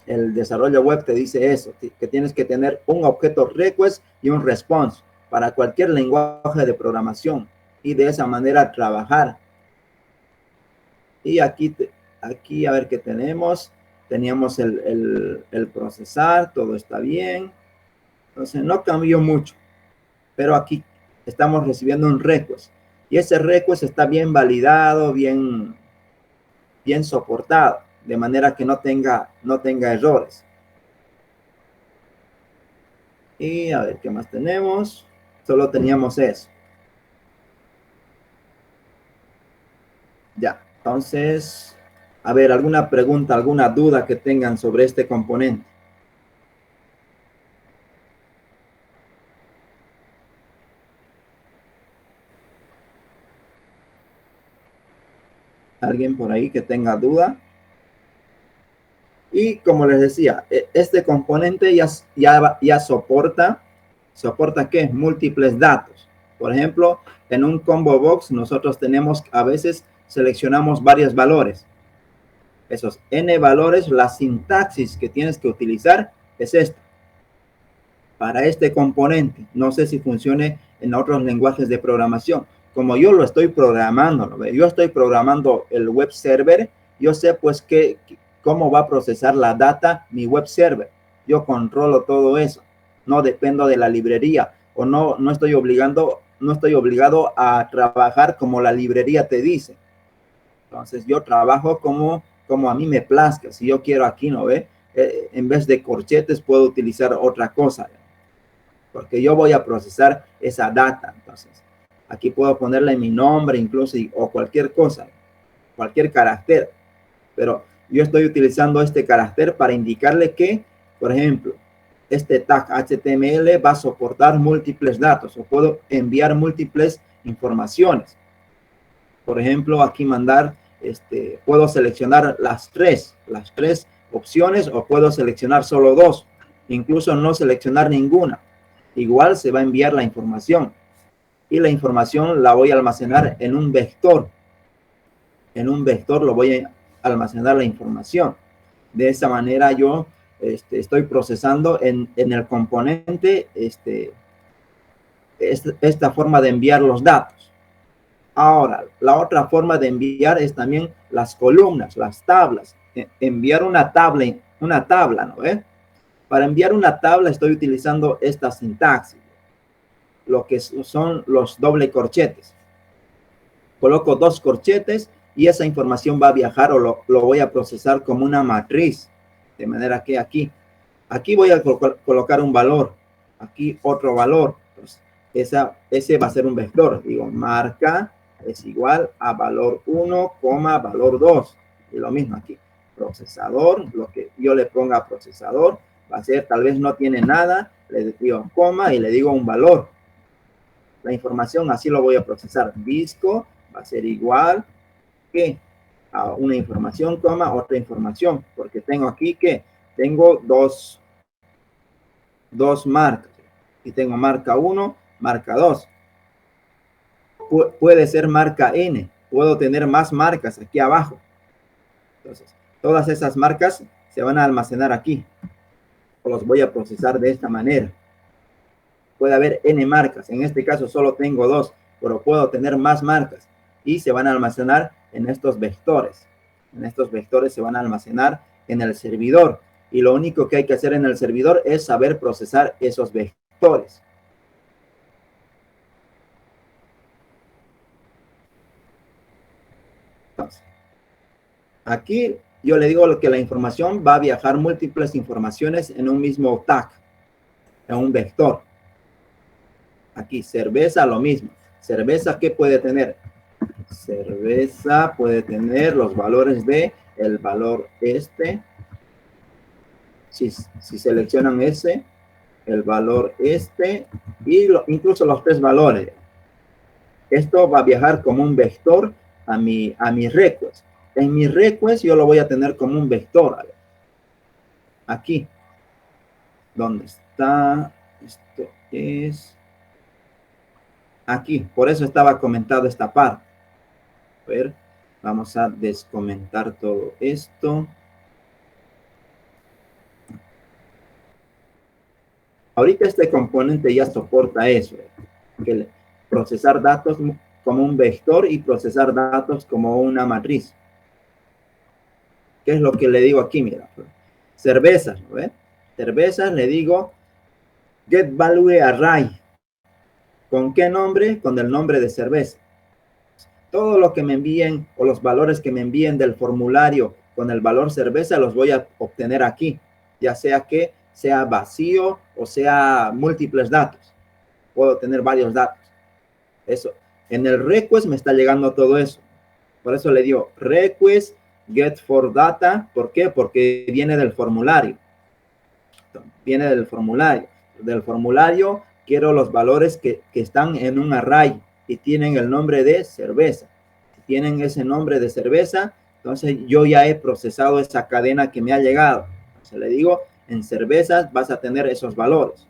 El desarrollo web te dice eso, que tienes que tener un objeto request y un response para cualquier lenguaje de programación y de esa manera trabajar. Y aquí a ver qué tenemos. Teníamos el procesar, todo está bien. Entonces no cambió mucho, pero aquí estamos recibiendo un request. Y ese request está bien validado, bien soportado, de manera que no tenga errores. Y a ver qué más tenemos. Solo teníamos eso. Ya, entonces, a ver, alguna pregunta, alguna duda que tengan sobre este componente. ¿Alguien por ahí que tenga duda? Y como les decía, este componente ya soporta ¿qué? Múltiples datos. Por ejemplo, en un combo box nosotros tenemos, a veces seleccionamos varios valores. Esos n valores, la sintaxis que tienes que utilizar es esta. Para este componente, no sé si funcione en otros lenguajes de programación. Como yo lo estoy programando, ¿no? Yo estoy programando el web server, yo sé pues cómo va a procesar la data mi web server. Yo controlo todo eso. No dependo de la librería o no estoy obligado a trabajar como la librería te dice. Entonces yo trabajo como a mí me plazca. Si yo quiero aquí, ¿no ve? En vez de corchetes puedo utilizar otra cosa, porque yo voy a procesar esa data. Entonces aquí puedo ponerle mi nombre incluso o cualquier cosa, cualquier carácter, pero yo estoy utilizando este carácter para indicarle que, por ejemplo, este tag HTML va a soportar múltiples datos o puedo enviar múltiples informaciones. Por ejemplo, aquí puedo seleccionar las tres opciones o puedo seleccionar solo dos, incluso no seleccionar ninguna. Igual se va a enviar la información y la información la voy a almacenar en un vector. En un vector lo voy a almacenar la información. De esa manera yo estoy procesando en el componente esta forma de enviar los datos. Ahora, la otra forma de enviar es también las columnas, las tablas. Enviar una tabla, ¿no ve? Para enviar una tabla estoy utilizando esta sintaxis, lo que son los doble corchetes. Coloco dos corchetes y esa información va a viajar o lo voy a procesar como una matriz. De manera que aquí voy a colocar un valor, aquí otro valor. Entonces, ese va a ser un vector. Digo, marca es igual a valor 1, valor 2. Y lo mismo aquí. Procesador, lo que yo le ponga a procesador, va a ser, tal vez no tiene nada, le digo coma y le digo un valor. La información así lo voy a procesar. Disco va a ser igual que a una información, coma, otra información. Porque tengo aquí que tengo dos marcas. Y tengo marca 1, marca 2. Puede ser marca N. Puedo tener más marcas aquí abajo. Entonces, todas esas marcas se van a almacenar aquí. O los voy a procesar de esta manera. Puede haber N marcas. En este caso solo tengo 2, pero puedo tener más marcas. Y se van a almacenar en estos vectores. En estos vectores se van a almacenar en el servidor. Y lo único que hay que hacer en el servidor es saber procesar esos vectores. Entonces, aquí yo le digo que la información va a viajar múltiples informaciones en un mismo tag, en un vector. Aquí, cerveza, lo mismo. Cerveza, ¿qué puede tener? Cerveza puede tener los valores de el valor si seleccionan ese, el valor y incluso los tres valores. Esto va a viajar como un vector a mi request. En mi request yo lo voy a tener como un vector. A ver. Aquí. ¿Dónde está? Esto es aquí. Por eso estaba comentado esta parte. A ver, vamos a descomentar todo esto. Ahorita este componente ya soporta eso, que procesar datos como un vector y procesar datos como una matriz. ¿Qué es lo que le digo aquí? Mira, cervezas, ¿no ve? Cervezas, le digo get value array. ¿Con qué nombre? Con el nombre de cerveza. Todo lo que me envíen o los valores que me envíen del formulario con el valor cerveza los voy a obtener aquí, ya sea que sea vacío o sea múltiples datos. Puedo tener varios datos. Eso. En el request me está llegando todo eso. Por eso le digo request get for data. ¿Por qué? Porque viene del formulario. Viene del formulario. Del formulario quiero los valores que están en un array y tienen el nombre de cerveza. Si tienen ese nombre de cerveza, entonces yo ya he procesado esa cadena que me ha llegado. Entonces le digo, en cervezas vas a tener esos valores.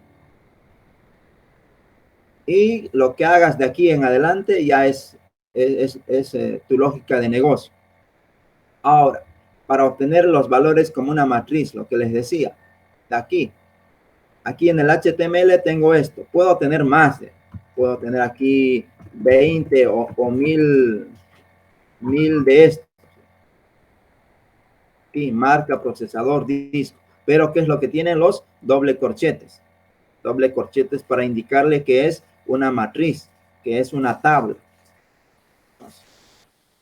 Y lo que hagas de aquí en adelante ya es tu lógica de negocio. Ahora, para obtener los valores como una matriz, lo que les decía, de aquí en el HTML tengo esto. Puedo tener más. Puedo tener aquí 20 o 1000 de estos. Aquí, marca, procesador, disco. Pero ¿qué es lo que tienen los doble corchetes? Doble corchetes para indicarle que es una matriz, que es una tabla.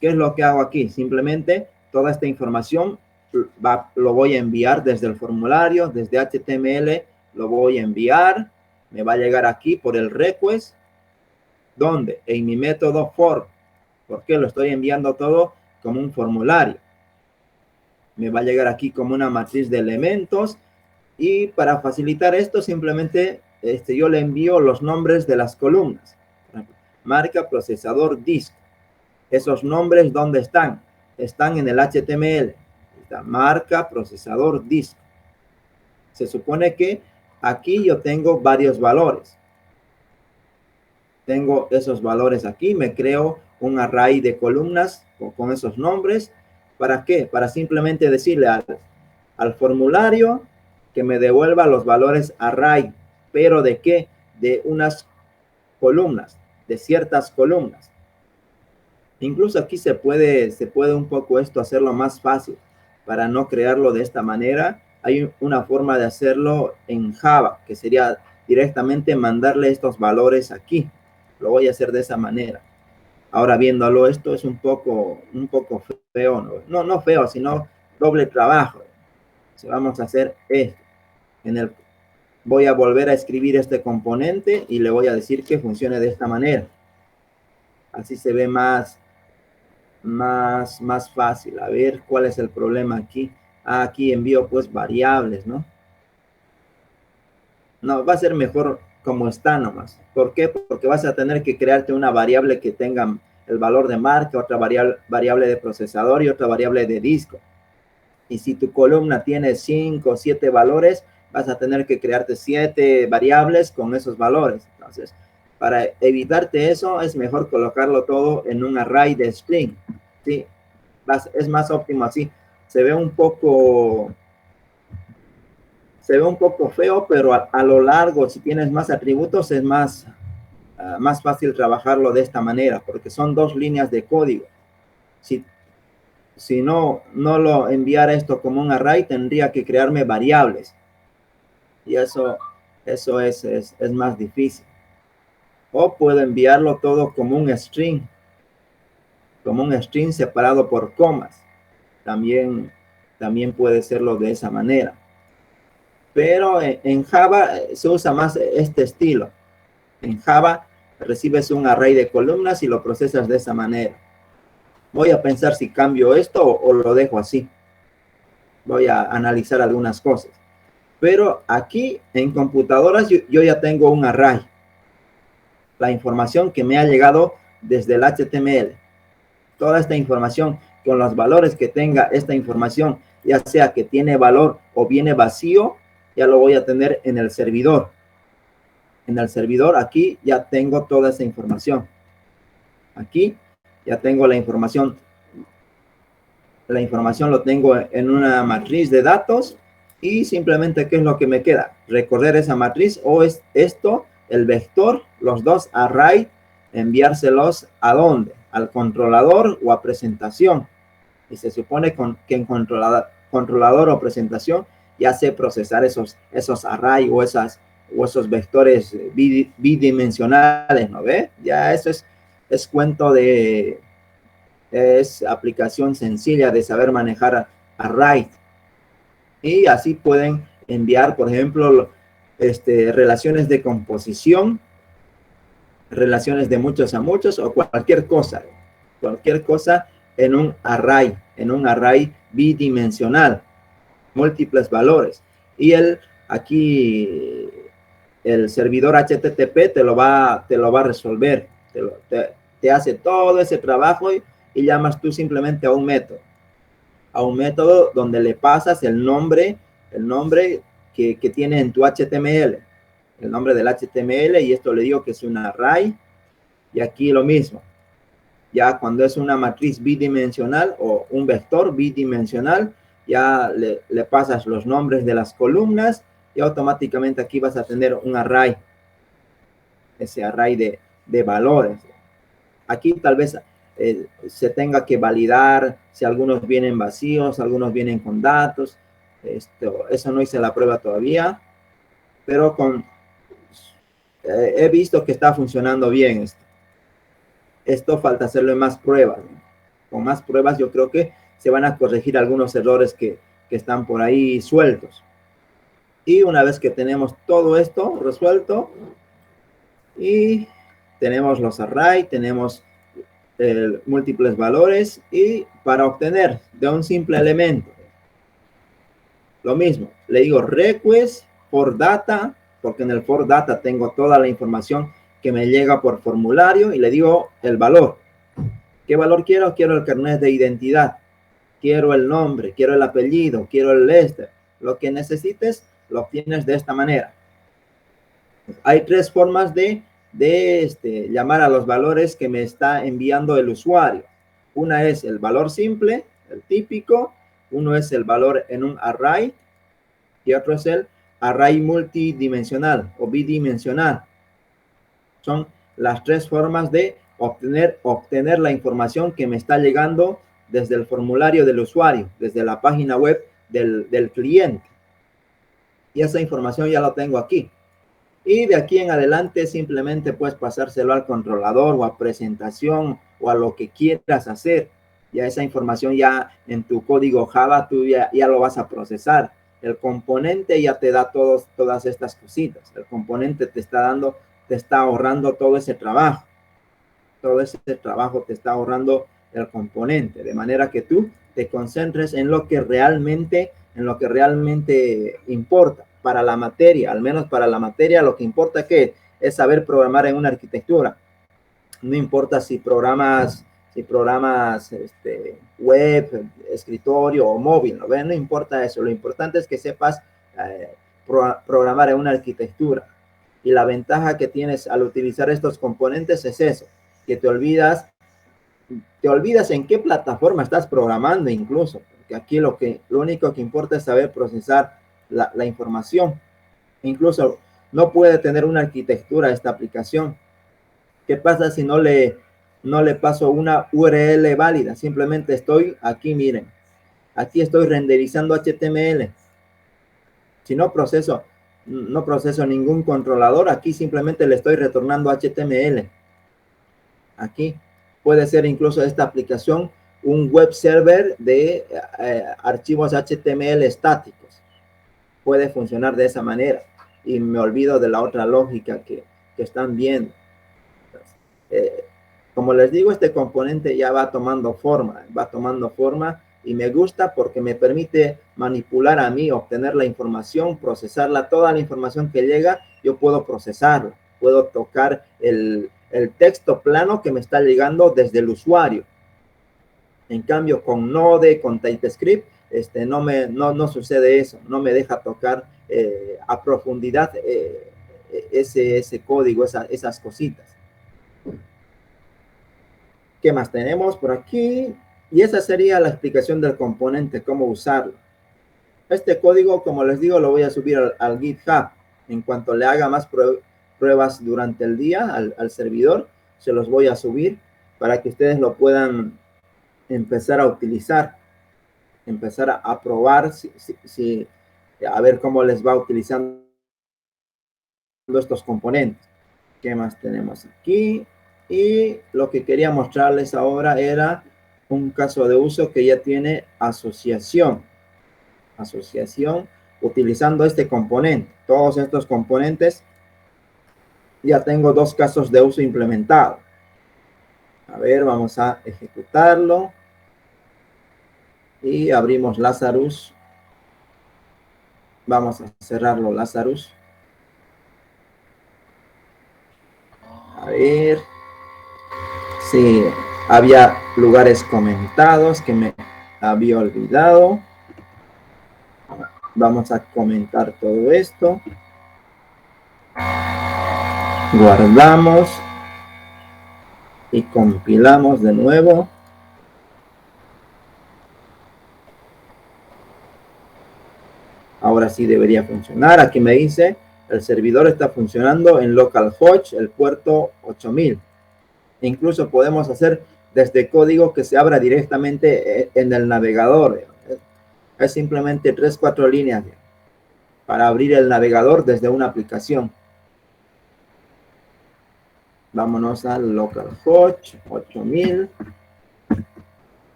¿Qué es lo que hago aquí? Simplemente toda esta información lo voy a enviar desde el formulario, desde HTML, lo voy a enviar, me va a llegar aquí por el request, ¿dónde? En mi método form, porque lo estoy enviando todo como un formulario. Me va a llegar aquí como una matriz de elementos y para facilitar esto simplemente yo le envío los nombres de las columnas. Marca, procesador, disco. Esos nombres, ¿dónde están? Están en el HTML. Está marca, procesador, disco. Se supone que aquí yo tengo varios valores. Tengo esos valores aquí. Me creo un array de columnas con esos nombres. ¿Para qué? Para simplemente decirle al formulario que me devuelva los valores array. ¿Pero de qué? De unas columnas, de ciertas columnas. Incluso aquí se puede un poco esto hacerlo más fácil para no crearlo de esta manera. Hay una forma de hacerlo en Java, que sería directamente mandarle estos valores aquí. Lo voy a hacer de esa manera. Ahora viéndolo, esto es un poco feo, no feo, sino doble trabajo. Si vamos a hacer esto, voy a volver a escribir este componente y le voy a decir que funcione de esta manera. Así se ve más fácil. A ver cuál es el problema aquí. Aquí envío pues variables, ¿no? No, va a ser mejor como está nomás. ¿Por qué? Porque vas a tener que crearte una variable que tenga el valor de marca, otra variable de procesador y otra variable de disco. Y si tu columna tiene 5 o 7 valores, vas a tener que crearte 7 variables con esos valores. Entonces, para evitarte eso, es mejor colocarlo todo en un array de string. ¿Sí? Es más óptimo así. Se ve un poco feo, pero a lo largo, si tienes más atributos, es más fácil trabajarlo de esta manera, porque son 2 líneas de código. Si no lo enviara esto como un array, tendría que crearme variables. Y eso es más difícil. O puedo enviarlo todo como un string separado por comas. También puede serlo de esa manera. Pero en Java se usa más este estilo. En Java recibes un array de columnas y lo procesas de esa manera. Voy a pensar si cambio esto o lo dejo así. Voy a analizar algunas cosas. Pero aquí en computadoras yo ya tengo un array. La información que me ha llegado desde el HTML. Toda esta información con los valores que tenga esta información, ya sea que tiene valor o viene vacío, ya lo voy a tener en el servidor. En el servidor aquí ya tengo toda esa información. Aquí ya tengo la información. La información lo tengo en una matriz de datos y simplemente ¿qué es lo que me queda? Recorrer esa matriz o es esto, el vector, los dos array, enviárselos ¿a dónde? Al controlador o a presentación. Y se supone que en controlador o presentación ya sé procesar esos array o esos vectores bidimensionales, ¿no ve? Ya eso es cuento es aplicación sencilla de saber manejar array. Y así pueden enviar, por ejemplo, relaciones de composición, relaciones de muchos a muchos o cualquier cosa en un array bidimensional, múltiples valores. Y aquí el servidor HTTP te lo va a resolver, te hace todo ese trabajo y llamas tú simplemente a un método donde le pasas el nombre que tiene en tu HTML, el nombre del HTML, y esto le digo que es un array. Y aquí lo mismo, ya cuando es una matriz bidimensional o un vector bidimensional, ya le pasas los nombres de las columnas y automáticamente aquí vas a tener un array, ese array de valores. Aquí tal vez se tenga que validar si algunos vienen vacíos, algunos vienen con datos. Eso no hice la prueba todavía, pero he visto que está funcionando bien esto falta hacerlo en más pruebas. Con más pruebas yo creo que se van a corregir algunos errores que están por ahí sueltos. Y una vez que tenemos todo esto resuelto y tenemos los array, tenemos múltiples valores, y para obtener de un simple elemento, lo mismo, le digo request for data, porque en el for data tengo toda la información que me llega por formulario, y le digo el valor. ¿Qué valor quiero? Quiero el carnet de identidad, quiero el nombre, quiero el apellido, quiero lo que necesites lo obtienes de esta manera. Hay tres formas de llamar a los valores que me está enviando el usuario. Una es el valor simple, el típico. Uno es el valor en un array y otro es el array multidimensional o bidimensional. Son las tres formas de obtener la información que me está llegando desde el formulario del usuario, desde la página web del cliente. Y esa información ya la tengo aquí. Y de aquí en adelante simplemente puedes pasárselo al controlador o a presentación o a lo que quieras hacer. Ya esa información ya en tu código Java tú ya lo vas a procesar. El componente ya te da todas estas cositas. El componente te está ahorrando todo ese trabajo. Todo ese trabajo te está ahorrando el componente, de manera que tú te concentres en lo que realmente importa para la materia. Al menos para la materia lo que importa es saber programar en una arquitectura. No importa si programas web, escritorio o móvil, ¿no ven? No importa eso. Lo importante es que sepas programar en una arquitectura. Y la ventaja que tienes al utilizar estos componentes es eso, que te olvidas en qué plataforma estás programando incluso, porque aquí lo único que importa es saber procesar la información. Incluso no puede tener una arquitectura esta aplicación. ¿Qué pasa si no le paso una URL válida? Simplemente estoy aquí, miren, aquí estoy renderizando HTML. Si no proceso ningún controlador, aquí simplemente le estoy retornando HTML. Aquí puede ser incluso esta aplicación un web server de archivos HTML estáticos. Puede funcionar de esa manera. Y me olvido de la otra lógica que están viendo. Como les digo, este componente ya va tomando forma y me gusta porque me permite manipular a mí, obtener la información, procesarla, toda la información que llega, yo puedo procesarla, puedo tocar el texto plano que me está llegando desde el usuario. En cambio, con Node, con TypeScript, no sucede eso, no me deja tocar a profundidad ese código, esas cositas. ¿Qué más tenemos por aquí? Y esa sería la explicación del componente, cómo usarlo. Este código, como les digo, lo voy a subir al GitHub. En cuanto le haga más pruebas durante el día al servidor, se los voy a subir para que ustedes lo puedan empezar a utilizar. empezar a probar a ver cómo les va utilizando estos componentes. ¿Qué más tenemos aquí? Y lo que quería mostrarles ahora era un caso de uso que ya tiene asociación utilizando este componente. Todos estos componentes ya tengo dos casos de uso implementados. A ver, vamos a ejecutarlo y abrimos Lazarus. Vamos a cerrarlo, Lazarus. A ver. Sí, había lugares comentados que me había olvidado. Vamos a comentar todo esto. Guardamos y compilamos de nuevo. Ahora sí debería funcionar. Aquí me dice, el servidor está funcionando en localhost, el puerto 8000. Incluso podemos hacer desde código que se abra directamente en el navegador. Es simplemente 3-4 líneas para abrir el navegador desde una aplicación. Vámonos al localhost 8000.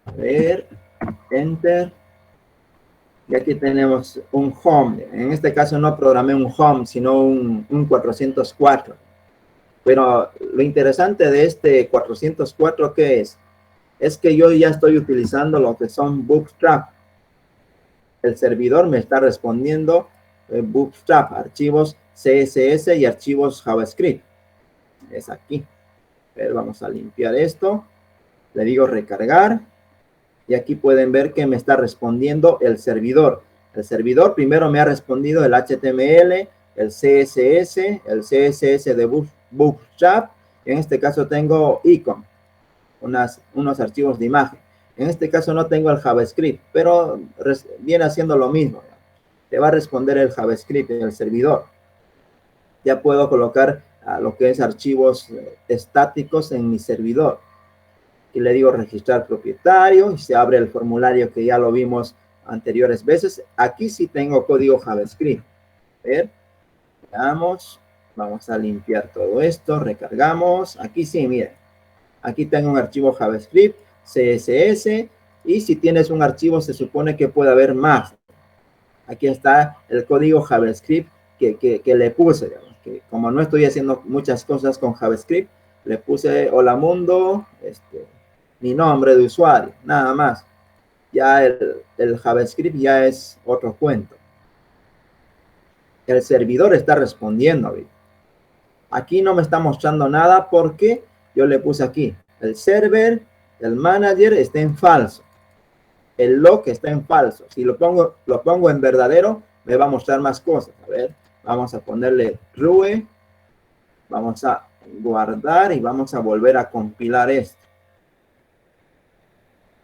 A ver, enter. Y aquí tenemos un home. En este caso no programé un home, sino un 404. Pero lo interesante de este 404, ¿qué es? Es que yo ya estoy utilizando lo que son Bootstrap. El servidor me está respondiendo Bootstrap, archivos CSS y archivos JavaScript. Es aquí. Pero vamos a limpiar esto. Le digo recargar. Y aquí pueden ver que me está respondiendo el servidor. El servidor primero me ha respondido el HTML, el CSS de Bootstrap. En este caso tengo icon, unos archivos de imagen. En este caso no tengo el JavaScript, pero viene haciendo lo mismo. Te va a responder el JavaScript en el servidor. Ya puedo colocar lo que es archivos estáticos en mi servidor. Y le digo registrar propietario y se abre el formulario que ya lo vimos anteriores veces. Aquí sí tengo código JavaScript. A ver, veamos. Vamos a limpiar todo esto, recargamos. Aquí sí, miren. Aquí tengo un archivo JavaScript, CSS, y si tienes un archivo se supone que puede haber más. Aquí está el código JavaScript que le puse. Digamos, que como no estoy haciendo muchas cosas con JavaScript, le puse hola mundo, mi nombre de usuario, nada más. Ya el JavaScript ya es otro cuento. El servidor está respondiendo ahorita. Aquí no me está mostrando nada porque yo le puse aquí. El server, el manager está en falso. El log está en falso. Si lo pongo en verdadero, me va a mostrar más cosas. A ver, vamos a ponerle true. Vamos a guardar y vamos a volver a compilar esto.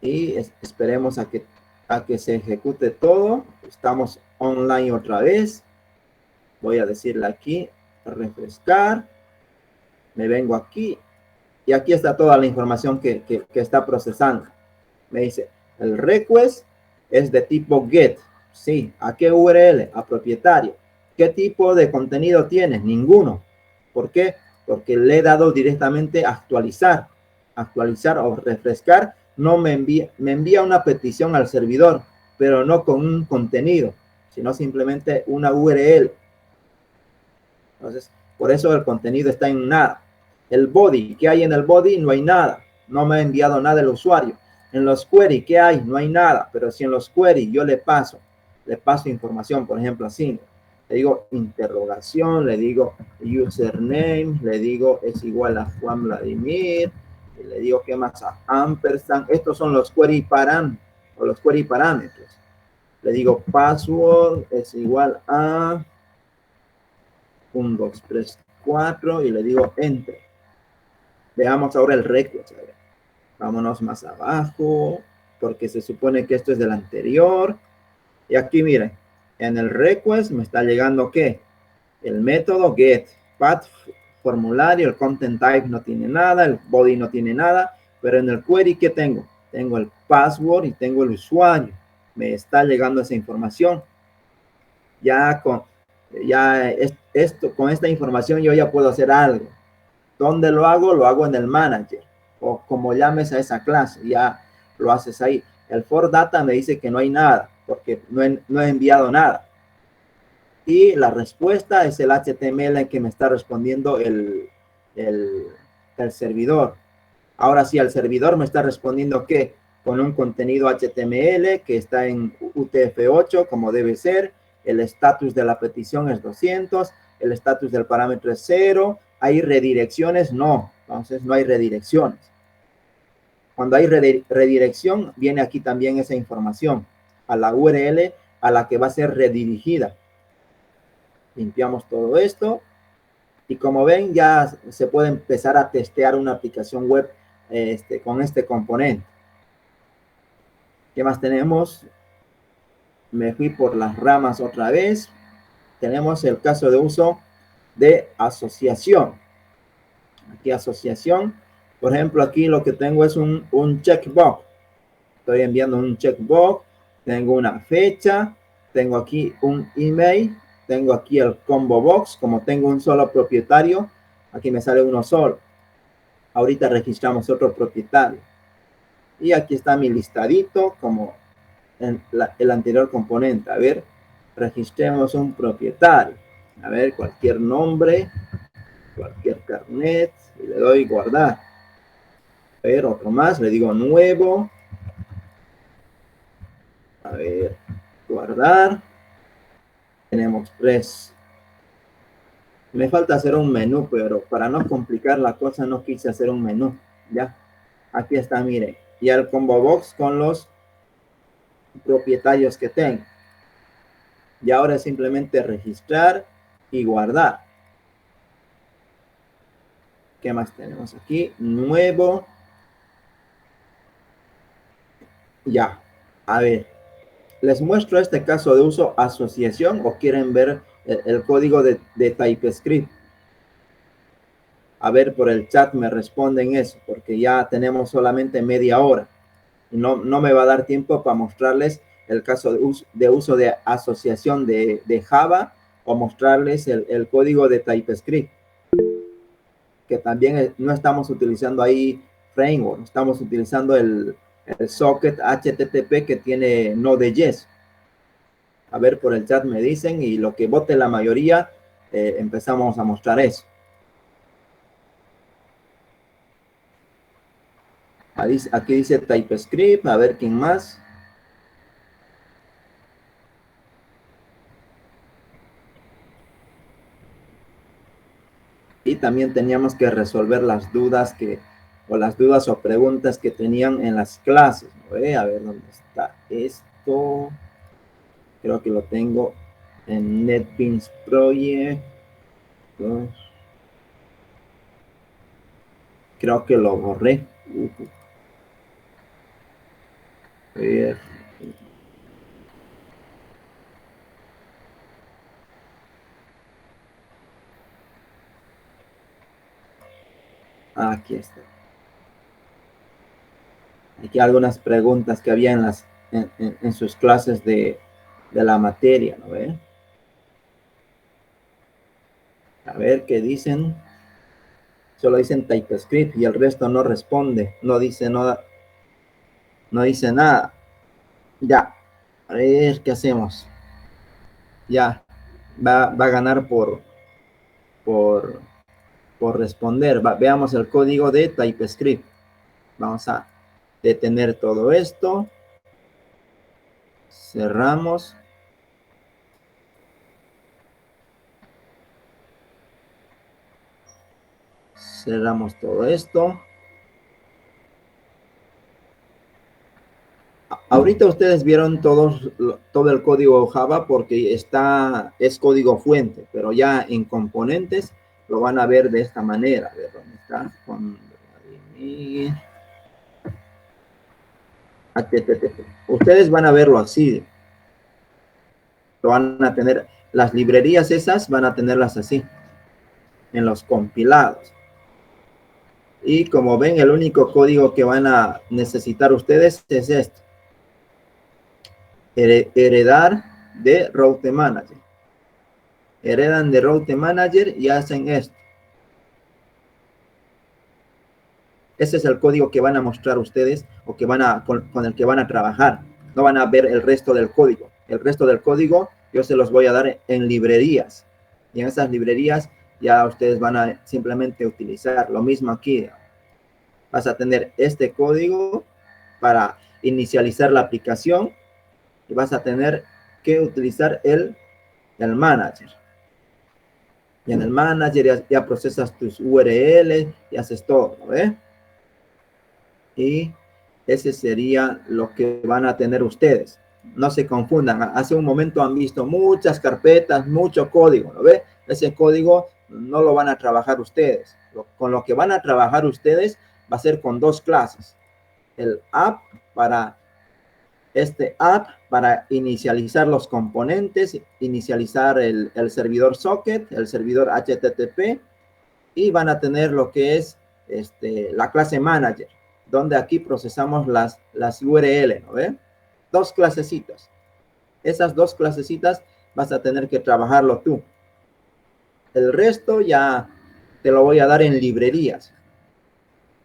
Y esperemos a que se ejecute todo. Estamos online otra vez. Voy a decirle aquí, refrescar. Me vengo aquí. Y aquí está toda la información que está procesando. Me dice, el request es de tipo get. Sí, ¿a qué URL? A propietario. ¿Qué tipo de contenido tienes? Ninguno. ¿Por qué? Porque le he dado directamente a actualizar. Actualizar o refrescar. No me envía una petición al servidor, pero no con un contenido, sino simplemente una URL. Entonces, por eso el contenido está en nada. El body, ¿qué hay en el body? No hay nada. No me ha enviado nada el usuario. En los query, ¿qué hay? No hay nada. Pero si en los query yo le paso información, por ejemplo, así. Le digo interrogación, le digo username, le digo es igual a Juan Vladimir, y le digo qué más a ampersand. Estos son los query parámetros. Le digo password es igual a 1, 2, 3, 4 y le digo enter. Veamos ahora el request. Vámonos más abajo porque se supone que esto es del anterior. Y aquí miren, en el request me está llegando ¿qué? El método get, path, formulario, el content type no tiene nada, el body no tiene nada, pero en el query ¿qué tengo? tengo el password y tengo el usuario. Me está llegando esa información. Con esta información yo ya puedo hacer algo. ¿Dónde lo hago? Lo hago en el manager o como llames a esa clase, ya lo haces ahí. El for data me dice que no hay nada porque no he enviado nada. Y la respuesta es el HTML que me está respondiendo el servidor. Ahora sí, el servidor me está respondiendo que con un contenido HTML que está en UTF-8 como debe ser, el estatus de la petición es 200, el estatus del parámetro es 0, ¿hay redirecciones? No, entonces no hay redirecciones. Cuando hay redirección, viene aquí también esa información a la URL a la que va a ser redirigida. Limpiamos todo esto y como ven ya se puede empezar a testear una aplicación web con este componente. ¿Qué más tenemos? Me fui por las ramas otra vez. Tenemos el caso de uso de asociación. Aquí asociación. Por ejemplo, aquí lo que tengo es un checkbox. Estoy enviando un checkbox. Tengo una fecha. Tengo aquí un email. Tengo aquí el combo box. Como tengo un solo propietario, aquí me sale uno solo. Ahorita registramos otro propietario. Y aquí está mi listadito como en el anterior componente. A ver, registremos un propietario. A ver, cualquier nombre, cualquier carnet, y le doy guardar. A ver, otro más, le digo nuevo. A ver, guardar. Tenemos 3. Me falta hacer un menú, pero para no complicar la cosa no quise hacer un menú. Ya, aquí está, mire. Ya el combo box con los propietarios que tengo. Y ahora es simplemente registrar y guardar. ¿Qué más tenemos aquí? Nuevo. Ya. A ver. Les muestro este caso de uso asociación o quieren ver el código de TypeScript. A ver, por el chat me responden eso, porque ya tenemos solamente media hora. Y no me va a dar tiempo para mostrarles el caso de uso de asociación de Java o mostrarles el código de TypeScript. Que también no estamos utilizando ahí framework, estamos utilizando el socket HTTP que tiene Node.js. A ver, por el chat me dicen y lo que vote la mayoría, empezamos a mostrar eso. Aquí dice TypeScript, a ver quién más. Y también teníamos que resolver las dudas o preguntas que tenían en las clases. ¿No? A ver dónde está esto. Creo que lo tengo en NetBeans Project. Creo que lo borré. A ver. Aquí está. Aquí algunas preguntas que había en sus clases de la materia, ¿no ve? A ver qué dicen. Solo dicen TypeScript y el resto no responde, no dice nada. No dice nada. Ya. A ver qué hacemos. Ya. Va a ganar por responder. Veamos el código de TypeScript. Vamos a detener todo esto. Cerramos. Cerramos todo esto. Ahorita ustedes vieron todo el código Java porque es código fuente, pero ya en componentes lo van a ver de esta manera. A ver, ¿dónde está? Con HTTP. Ustedes van a verlo así. Lo van a tener, las librerías esas van a tenerlas así, en los compilados. Y como ven, el único código que van a necesitar ustedes es esto. Heredar de Route Manager. Heredan de Route Manager y hacen esto. Ese es el código que van a mostrar ustedes o que con el que van a trabajar. No van a ver el resto del código. El resto del código yo se los voy a dar en librerías. Y en esas librerías ya ustedes van a simplemente utilizar lo mismo aquí. Vas a tener este código para inicializar la aplicación y vas a tener que utilizar el manager. Y en el manager ya procesas tus URL y haces todo, ¿no? Y ese sería lo que van a tener ustedes. No se confundan. Hace un momento han visto muchas carpetas, mucho código, ¿no ve? Ese código no lo van a trabajar ustedes. Con lo que van a trabajar ustedes va a ser con dos clases. El app para inicializar los componentes, inicializar el servidor socket, el servidor HTTP, y van a tener lo que es la clase manager, donde aquí procesamos las URL, ¿no ve? Dos clasecitas. Esas dos clasecitas vas a tener que trabajarlo tú. El resto ya te lo voy a dar en librerías.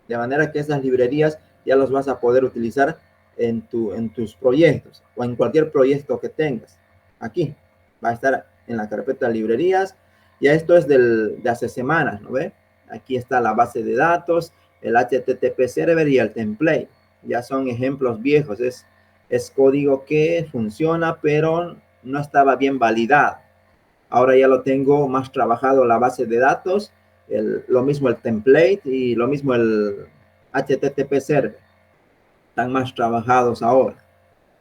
De manera que esas librerías ya los vas a poder utilizar en tus proyectos o en cualquier proyecto que tengas. Aquí va a estar en la carpeta librerías. Ya esto es de hace semanas, ¿no ve? Aquí está la base de datos, el HTTP server y el template. Ya son ejemplos viejos. Es código que funciona, pero no estaba bien validado. Ahora ya lo tengo más trabajado la base de datos, lo mismo el template y lo mismo el HTTP server. Están más trabajados ahora.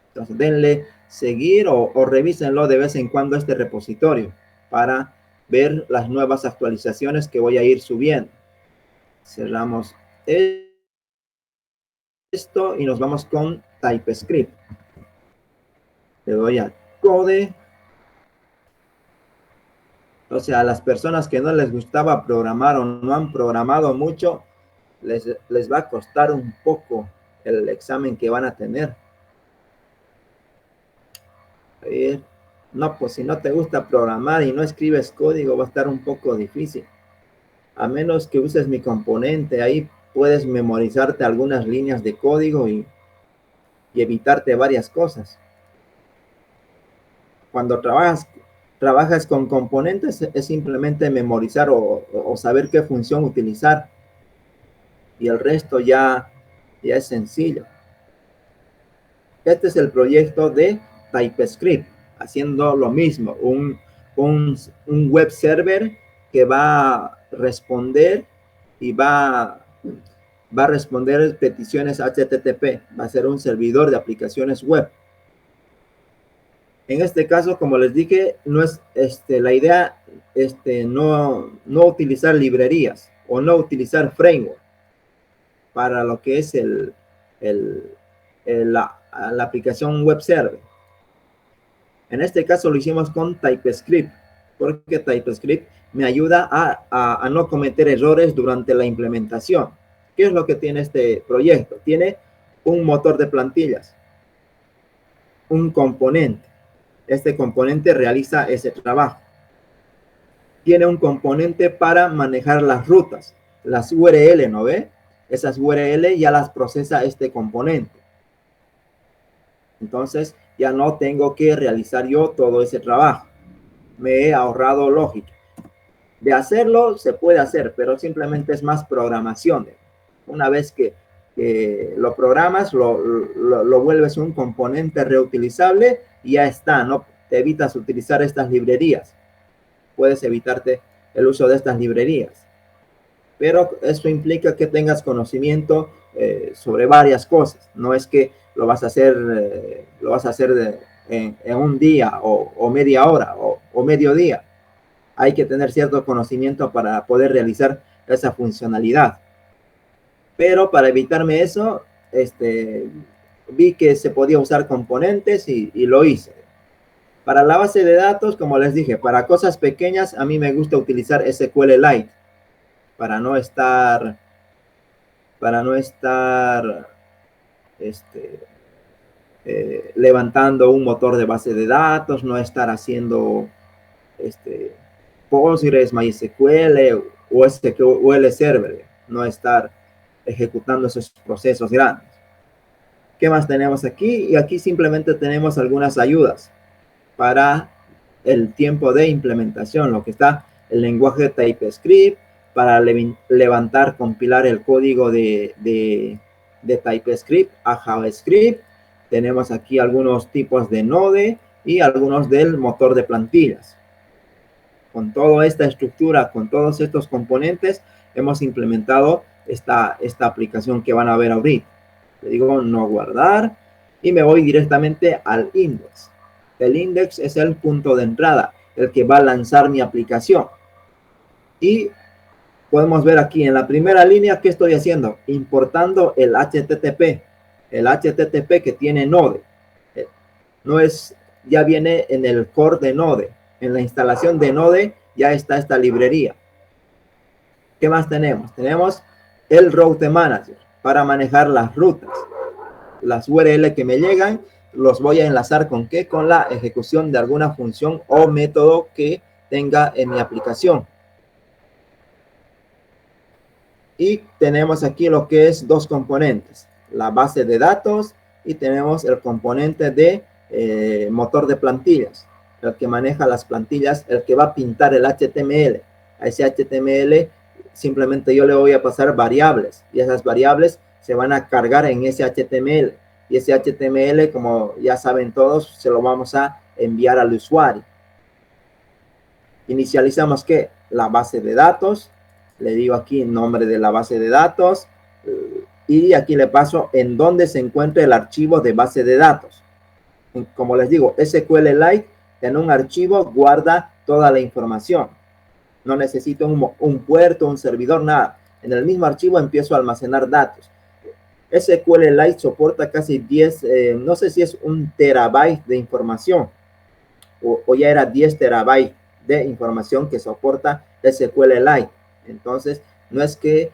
Entonces denle seguir o revísenlo de vez en cuando este repositorio para ver las nuevas actualizaciones que voy a ir subiendo. Cerramos esto y nos vamos con TypeScript. Le doy a Code. O sea, a las personas que no les gustaba programar o no han programado mucho, les va a costar un poco el examen que van a tener. No, pues si no te gusta programar y no escribes código, va a estar un poco difícil. A menos que uses mi componente, ahí puedes memorizarte algunas líneas de código y evitarte varias cosas. Cuando trabajas con componentes, es simplemente memorizar o saber qué función utilizar. Y el resto ya es sencillo. Este es el proyecto de TypeScript, haciendo lo mismo, un web server que va a responder y va a responder peticiones HTTP, va a ser un servidor de aplicaciones web. En este caso, como les dije, no es la idea no utilizar librerías o no utilizar framework para lo que es la aplicación web server. En este caso lo hicimos con TypeScript, porque TypeScript me ayuda a no cometer errores durante la implementación. ¿Qué es lo que tiene este proyecto? Tiene un motor de plantillas, un componente. Este componente realiza ese trabajo. Tiene un componente para manejar las rutas, las URL, ¿no ve? Esas URL ya las procesa este componente. Entonces ya no tengo que realizar yo todo ese trabajo. Me he ahorrado lógica. De hacerlo se puede hacer, pero simplemente es más programación. Una vez que lo programas, lo vuelves un componente reutilizable y ya está, ¿no? Te evitas utilizar estas librerías. Puedes evitarte el uso de estas librerías. Pero eso implica que tengas conocimiento sobre varias cosas. No es que lo vas a hacer en un día o media hora o mediodía. Hay que tener cierto conocimiento para poder realizar esa funcionalidad. Pero para evitarme eso, vi que se podía usar componentes y lo hice. Para la base de datos, como les dije, para cosas pequeñas, a mí me gusta utilizar SQLite para no estar para no estar levantando un motor de base de datos, no estar haciendo Postgres, MySQL o SQL Server, no estar ejecutando esos procesos grandes. ¿Qué más tenemos aquí? Y aquí simplemente tenemos algunas ayudas para el tiempo de implementación, lo que está el lenguaje TypeScript para levantar, compilar el código de TypeScript a JavaScript. Tenemos aquí algunos tipos de Node y algunos del motor de plantillas. Con toda esta estructura, con todos estos componentes, hemos implementado esta aplicación que van a ver ahorita. Le digo no guardar y me voy directamente al index. El index es el punto de entrada, el que va a lanzar mi aplicación. Y podemos ver aquí en la primera línea, ¿qué estoy haciendo? Importando el HTTP. El HTTP que tiene Node. No es, ya viene en el core de Node. En la instalación de Node ya está esta librería. ¿Qué más tenemos? Tenemos el Route Manager para manejar las rutas. Las URL que me llegan, los voy a enlazar ¿con qué? Con la ejecución de alguna función o método que tenga en mi aplicación. Y tenemos aquí lo que es dos componentes, la base de datos y tenemos el componente de motor de plantillas, el que maneja las plantillas, el que va a pintar el HTML. A ese HTML simplemente yo le voy a pasar variables y esas variables se van a cargar en ese HTML. Y ese HTML, como ya saben todos, se lo vamos a enviar al usuario. Inicializamos ¿qué? La base de datos. Le digo aquí el nombre de la base de datos. Y aquí le paso en dónde se encuentra el archivo de base de datos. Como les digo, SQLite en un archivo guarda toda la información. No necesito un puerto, un servidor, nada. En el mismo archivo empiezo a almacenar datos. SQLite soporta casi 10, no sé si es 1 terabyte de información o ya era 10 terabytes de información que soporta SQLite. Entonces, no es que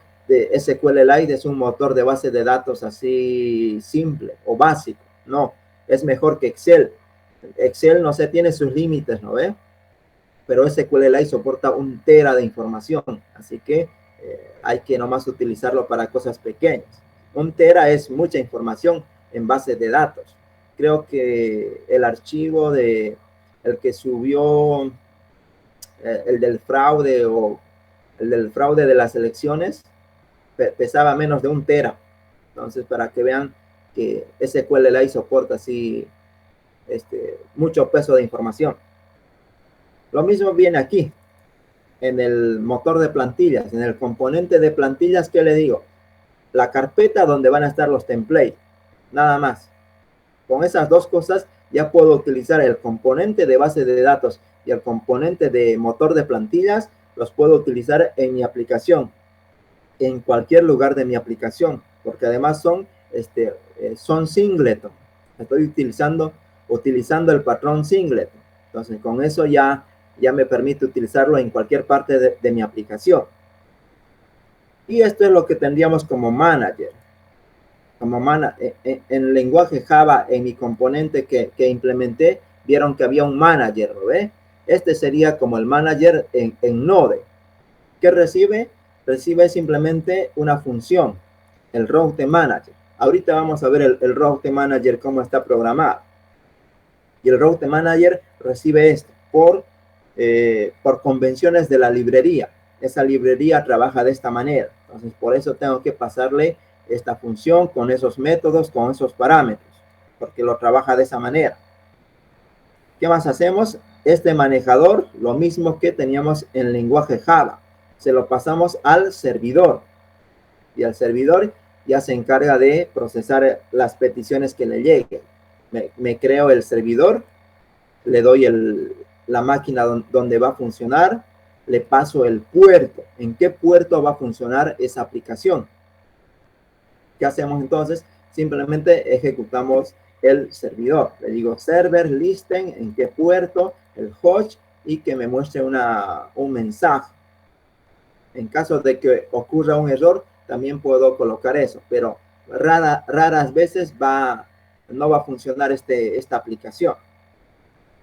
SQLite es un motor de base de datos así simple o básico, no, es mejor que Excel. Excel, no sé, tiene sus límites, ¿no ve? Pero SQLite soporta 1 tera de información, así que hay que nomás utilizarlo para cosas pequeñas. 1 tera es mucha información en base de datos. Creo que el archivo el que subió el del fraude o el del fraude de las elecciones pesaba menos de 1 tera. Entonces, para que vean que SQLite soporta así mucho peso de información. Lo mismo viene aquí, en el motor de plantillas, en el componente de plantillas, ¿qué le digo? La carpeta donde van a estar los templates, nada más. Con esas dos cosas ya puedo utilizar el componente de base de datos y el componente de motor de plantillas, los puedo utilizar en mi aplicación, en cualquier lugar de mi aplicación, porque además son singleton. Estoy utilizando el patrón singleton. Entonces, con eso ya me permite utilizarlo en cualquier parte de mi aplicación. Y esto es lo que tendríamos como manager. En el lenguaje Java, en mi componente que implementé, vieron que había un manager, ¿lo ve? Este sería como el manager en Node. ¿Qué recibe? Recibe simplemente una función, el Route Manager. Ahorita vamos a ver el Route Manager cómo está programado. Y el Route Manager recibe esto por convenciones de la librería. Esa librería trabaja de esta manera. Entonces, por eso tengo que pasarle esta función con esos métodos, con esos parámetros, porque lo trabaja de esa manera. ¿Qué más hacemos? Este manejador, lo mismo que teníamos en el lenguaje Java, se lo pasamos al servidor. Y el servidor ya se encarga de procesar las peticiones que le lleguen. Me creo el servidor, le doy la máquina donde va a funcionar, le paso el puerto, en qué puerto va a funcionar esa aplicación. ¿Qué hacemos entonces? Simplemente ejecutamos el servidor. Le digo server listen, en qué puerto, el host y que me muestre un mensaje. En caso de que ocurra un error, también puedo colocar eso, pero raras veces no va a funcionar esta aplicación.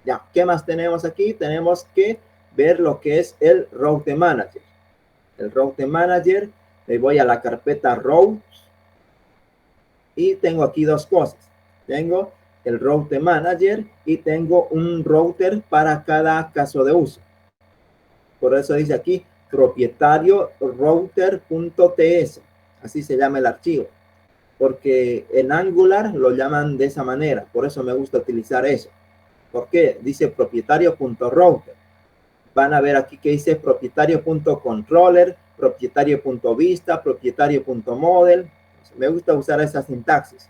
Ya, ¿qué más tenemos aquí? Tenemos que ver lo que es el Route Manager. El Route Manager, le voy a la carpeta Routes y tengo aquí dos cosas. Tengo el Route Manager y tengo un router para cada caso de uso. Por eso dice aquí propietario router.ts. Así se llama el archivo. Porque en Angular lo llaman de esa manera. Por eso me gusta utilizar eso. ¿Por qué? Dice propietario.router. Van a ver aquí que dice propietario.controller, propietario.vista, propietario.model. Me gusta usar esa sintaxis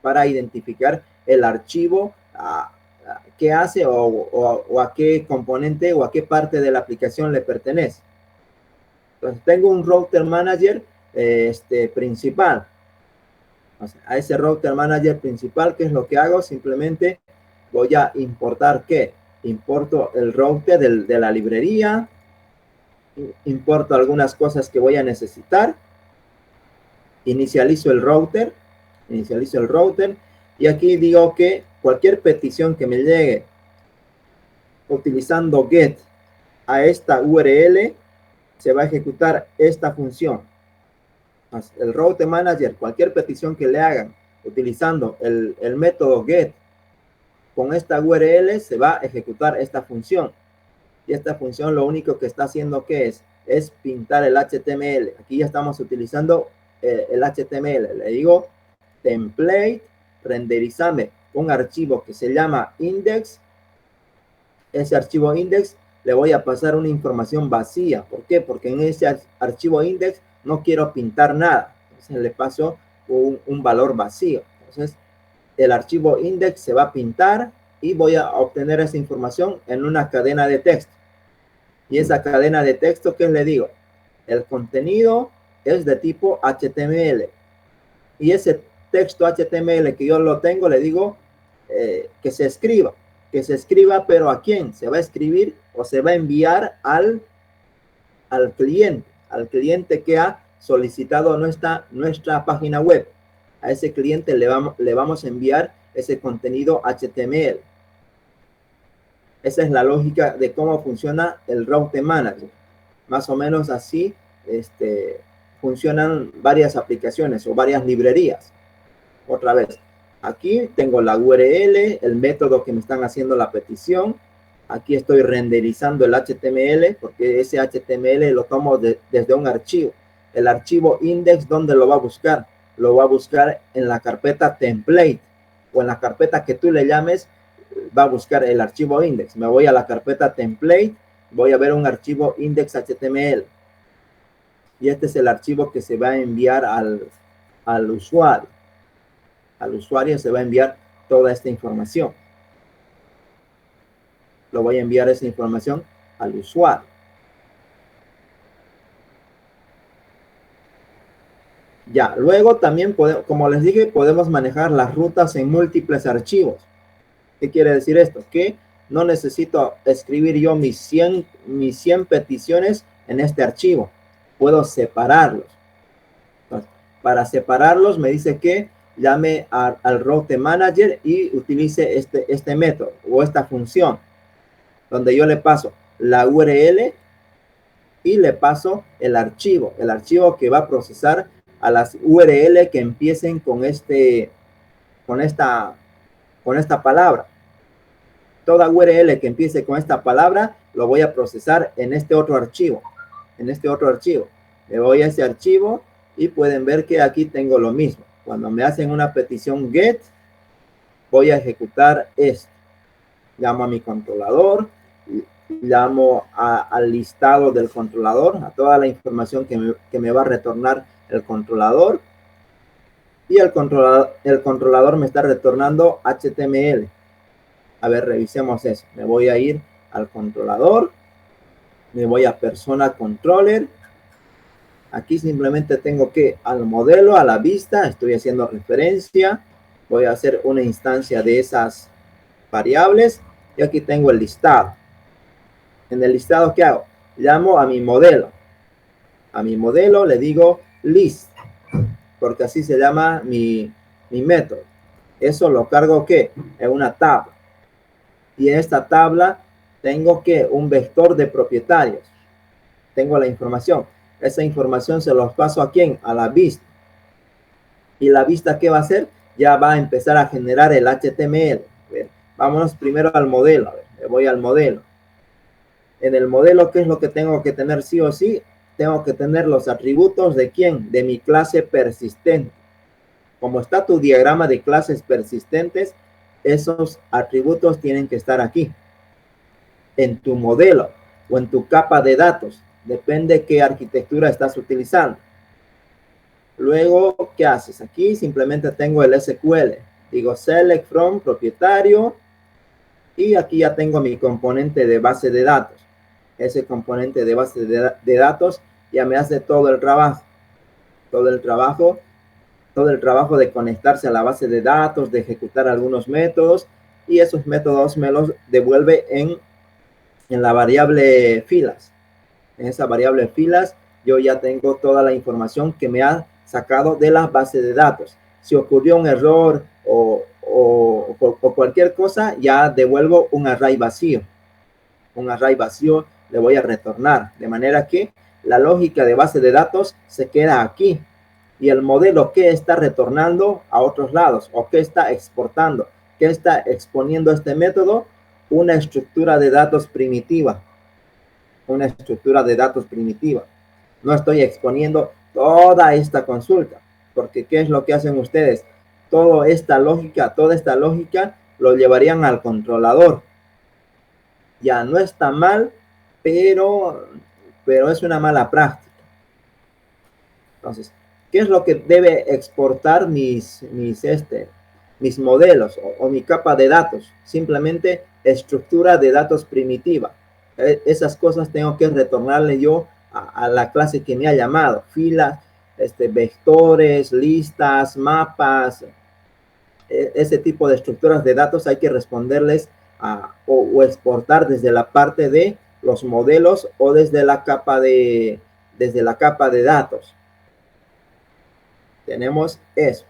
para identificar el archivo, qué hace o a qué componente o a qué parte de la aplicación le pertenece. Entonces tengo un router manager principal. O sea, a ese router manager principal, ¿qué es lo que hago? Simplemente voy a importar ¿qué? Importo el router de la librería, importo algunas cosas que voy a necesitar, inicializo el router y aquí digo que cualquier petición que me llegue utilizando get a esta URL se va a ejecutar esta función. El router manager, cualquier petición que le hagan utilizando el método get con esta URL se va a ejecutar esta función. Y esta función lo único que está haciendo ¿qué es pintar el HTML. Aquí ya estamos utilizando el HTML. Le digo template, renderizame un archivo que se llama index. Ese archivo index le voy a pasar una información vacía. ¿Por qué? Porque en ese archivo index no quiero pintar nada. Entonces le paso un valor vacío. Entonces el archivo index se va a pintar y voy a obtener esa información en una cadena de texto. Y esa cadena de texto, ¿qué le digo? El contenido es de tipo HTML. Y ese texto HTML que yo lo tengo, le digo que se escriba. Que se escriba, pero ¿a quién? Se va a escribir o se va a enviar al cliente que ha solicitado nuestra página web. A ese cliente le vamos a enviar ese contenido HTML. Esa es la lógica de cómo funciona el Route Manager. Más o menos así funcionan varias aplicaciones o varias librerías. Otra vez, aquí tengo la URL, el método que me están haciendo la petición. Aquí estoy renderizando el HTML porque ese HTML lo tomo desde un archivo. El archivo index, ¿dónde lo va a buscar? Lo va a buscar en la carpeta template o en la carpeta que tú le llames. Va a buscar el archivo index. Me voy a la carpeta template, voy a ver un archivo index.html. Y este es el archivo que se va a enviar al usuario. Al usuario se va a enviar toda esta información. Lo voy a enviar esa información al usuario. Ya, luego también, como les dije, podemos manejar las rutas en múltiples archivos. ¿Qué quiere decir esto? Que no necesito escribir yo mis 100 peticiones en este archivo. Puedo separarlos. Entonces, para separarlos me dice que llame al Route Manager y utilice este método o esta función donde yo le paso la URL y le paso el archivo que va a procesar a las URL que empiecen con esta palabra. Toda URL que empiece con esta palabra lo voy a procesar en este otro archivo. Le voy a ese archivo y pueden ver que aquí tengo lo mismo. Cuando me hacen una petición get, voy a ejecutar esto. Llamo a mi controlador, llamo al listado del controlador, a toda la información que me va a retornar el controlador. Y el controlador me está retornando HTML. A ver, revisemos eso. Me voy a ir al controlador. Me voy a persona controller. Aquí simplemente tengo que al modelo, a la vista, estoy haciendo referencia. Voy a hacer una instancia de esas variables. Y aquí tengo el listado. En el listado, ¿qué hago? Llamo a mi modelo. A mi modelo le digo list, porque así se llama mi método. Eso lo cargo ¿qué? En una tabla. Y en esta tabla tengo que un vector de propietarios. Tengo la información. Esa información se los paso ¿a quién? A la vista. ¿Y la vista qué va a hacer? Ya va a empezar a generar el HTML. Vámonos primero al modelo. A ver, me voy al modelo. En el modelo, ¿qué es lo que tengo que tener sí o sí? Tengo que tener los atributos de ¿quién? De mi clase persistente. Como está tu diagrama de clases persistentes, esos atributos tienen que estar aquí, en tu modelo o en tu capa de datos. Depende qué arquitectura estás utilizando. Luego, ¿qué haces? Aquí simplemente tengo el SQL. Digo select from propietario y aquí ya tengo mi componente de base de datos. Ese componente de base de datos ya me hace todo el trabajo. Todo el trabajo de conectarse a la base de datos, de ejecutar algunos métodos y esos métodos me los devuelve en la variable filas. En esa variable filas yo ya tengo toda la información que me ha sacado de la base de datos. Si ocurrió un error o cualquier cosa, ya devuelvo un array vacío. Un array vacío le voy a retornar. De manera que la lógica de base de datos se queda aquí. Y el modelo que está retornando a otros lados o que está exportando, que está exponiendo este método, una estructura de datos primitiva. Una estructura de datos primitiva. No estoy exponiendo toda esta consulta, porque ¿qué es lo que hacen ustedes? Toda esta lógica lo llevarían al controlador. Ya no está mal, pero es una mala práctica. Entonces, ¿qué es lo que debe exportar mis modelos o mi capa de datos? Simplemente estructura de datos primitiva. Esas cosas tengo que retornarle yo a la clase que me ha llamado. Filas, vectores, listas, mapas. Ese tipo de estructuras de datos hay que responderles o exportar desde la parte de los modelos o desde la capa de datos. Tenemos eso.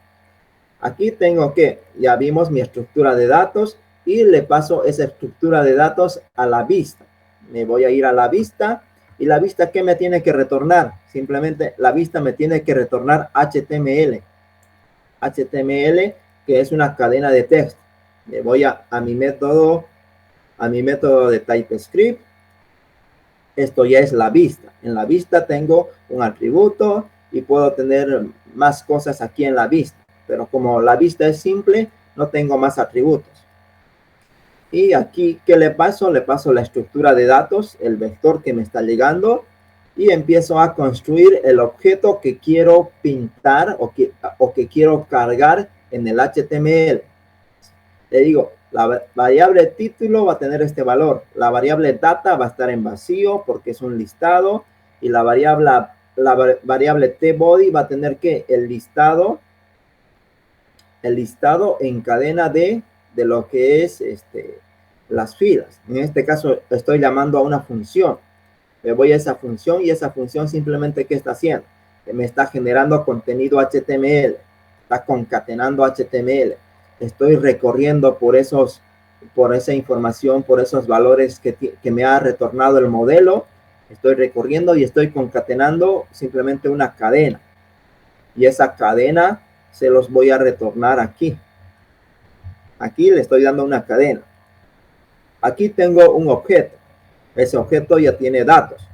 Aquí tengo que, ya vimos mi estructura de datos y le paso esa estructura de datos a la vista. Me voy a ir a la vista y la vista ¿qué me tiene que retornar? Simplemente la vista me tiene que retornar HTML. HTML que es una cadena de texto. Me voy a mi método de TypeScript. Esto ya es la vista. En la vista tengo un atributo y puedo tener más cosas aquí en la vista. Pero como la vista es simple, no tengo más atributos. Y aquí, ¿qué le paso? Le paso la estructura de datos, el vector que me está llegando, y empiezo a construir el objeto que quiero pintar o que quiero cargar en el HTML. Le digo, la variable título va a tener este valor. La variable data va a estar en vacío porque es un listado. Y la variable tBody va a tener que el listado en cadena de lo que es las filas. En este caso estoy llamando a una función. Me voy a esa función y esa función simplemente ¿qué está haciendo? Me está generando contenido HTML. Está concatenando HTML. Estoy recorriendo por esa información, por esos valores que me ha retornado el modelo. Estoy recorriendo y estoy concatenando simplemente una cadena. Y esa cadena se los voy a retornar aquí. Aquí le estoy dando una cadena. Aquí tengo un objeto. Ese objeto ya tiene datos.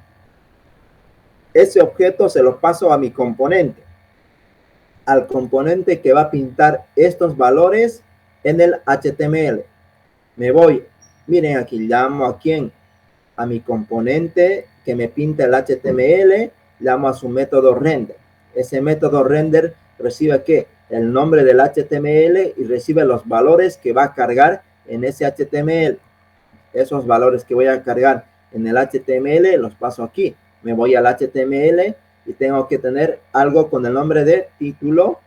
Ese objeto se lo paso a mi componente. Al componente que va a pintar estos valores en el HTML. Me voy. Miren aquí, llamo a quién. A mi componente que me pinta el HTML. Llamo a su método render. Ese método render recibe ¿qué? El nombre del HTML y recibe los valores que va a cargar en ese HTML. Esos valores que voy a cargar en el HTML los paso aquí. Me voy al HTML y tengo que tener algo con el nombre de título.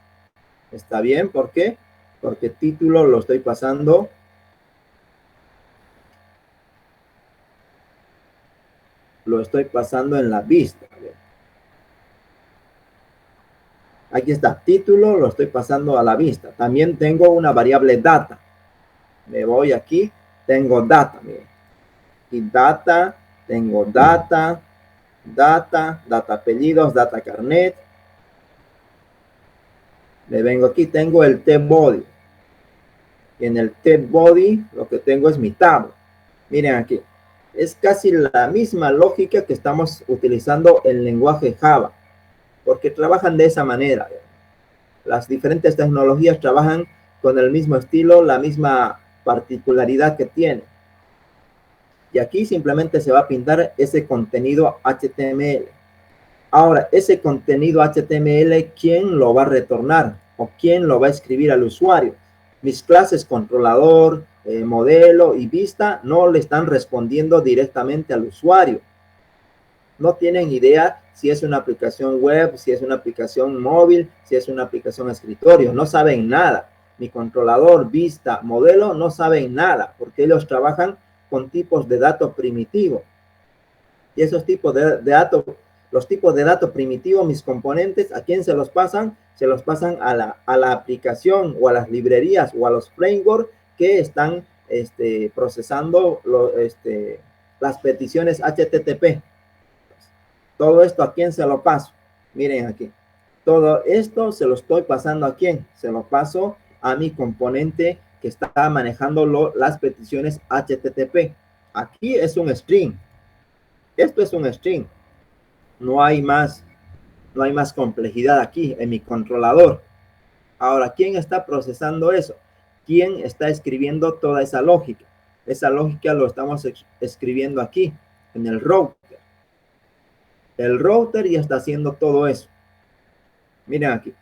¿Está bien? ¿Por qué? Porque título lo estoy pasando en la vista. Aquí está, título, lo estoy pasando a la vista. También tengo una variable data. Me voy aquí, tengo data, miren. Y data, tengo data, data apellidos, data carnet. Me vengo aquí, tengo el test body. Y en el test body lo que tengo es mi tabla. Miren aquí, es casi la misma lógica que estamos utilizando en lenguaje Java, porque trabajan de esa manera. Las diferentes tecnologías trabajan con el mismo estilo, la misma particularidad que tienen. Y aquí simplemente se va a pintar ese contenido HTML. Ahora, ese contenido HTML, ¿quién lo va a retornar? ¿O quién lo va a escribir al usuario? Mis clases controlador, modelo y vista no le están respondiendo directamente al usuario. No tienen idea si es una aplicación web, si es una aplicación móvil, si es una aplicación escritorio. No saben nada. Mi controlador, vista, modelo no saben nada porque ellos trabajan con tipos de datos primitivos. Y esos tipos de datos, los tipos de datos primitivos, mis componentes, ¿a quién se los pasan? Se los pasan a la aplicación o a las librerías o a los frameworks que están procesando las peticiones HTTP. Todo esto, ¿a quién se lo paso? Miren aquí. Todo esto se lo estoy pasando ¿a quién? Se lo paso a mi componente que está manejando las peticiones HTTP. Aquí es un string. Esto es un string. No hay más complejidad aquí en mi controlador. Ahora, ¿quién está procesando eso? ¿Quién está escribiendo toda esa lógica? Esa lógica lo estamos escribiendo aquí, en el router. El router ya está haciendo todo eso. Miren aquí.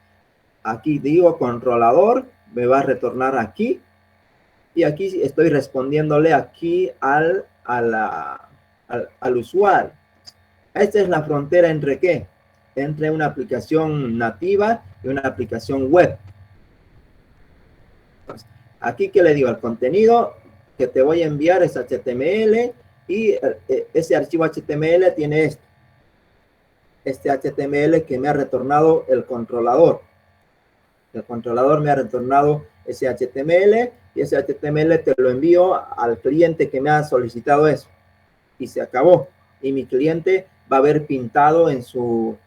Aquí digo controlador, me va a retornar aquí. Y aquí estoy respondiéndole aquí al usuario. Esta es la frontera entre ¿qué? Entre una aplicación nativa y una aplicación web. Aquí, ¿qué le digo? El contenido que te voy a enviar es HTML y ese archivo HTML tiene esto. Este HTML que me ha retornado el controlador. El controlador me ha retornado ese HTML y ese HTML te lo envío al cliente que me ha solicitado eso. Y se acabó. Y mi cliente va a ver pintado en su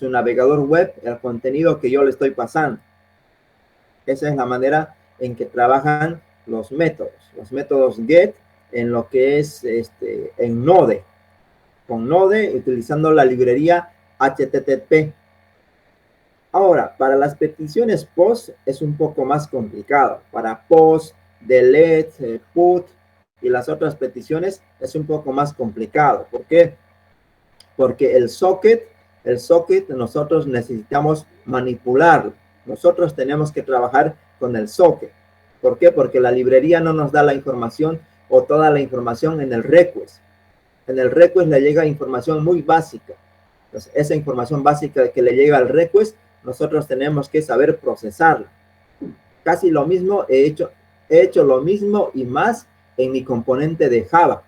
navegador web el contenido que yo le estoy pasando. Esa es la manera en que trabajan los métodos get en lo que es en Node. Con Node utilizando la librería HTTP. Ahora, para las peticiones POST es un poco más complicado. Para POST, delete, put y las otras peticiones es un poco más complicado. ¿Por qué? Porque el socket nosotros necesitamos manipularlo. Nosotros tenemos que trabajar con el socket. ¿Por qué? Porque la librería no nos da la información o toda la información en el request. En el request le llega información muy básica. Entonces, esa información básica que le llega al request, nosotros tenemos que saber procesarla. Casi lo mismo he hecho lo mismo y más en mi componente de Java.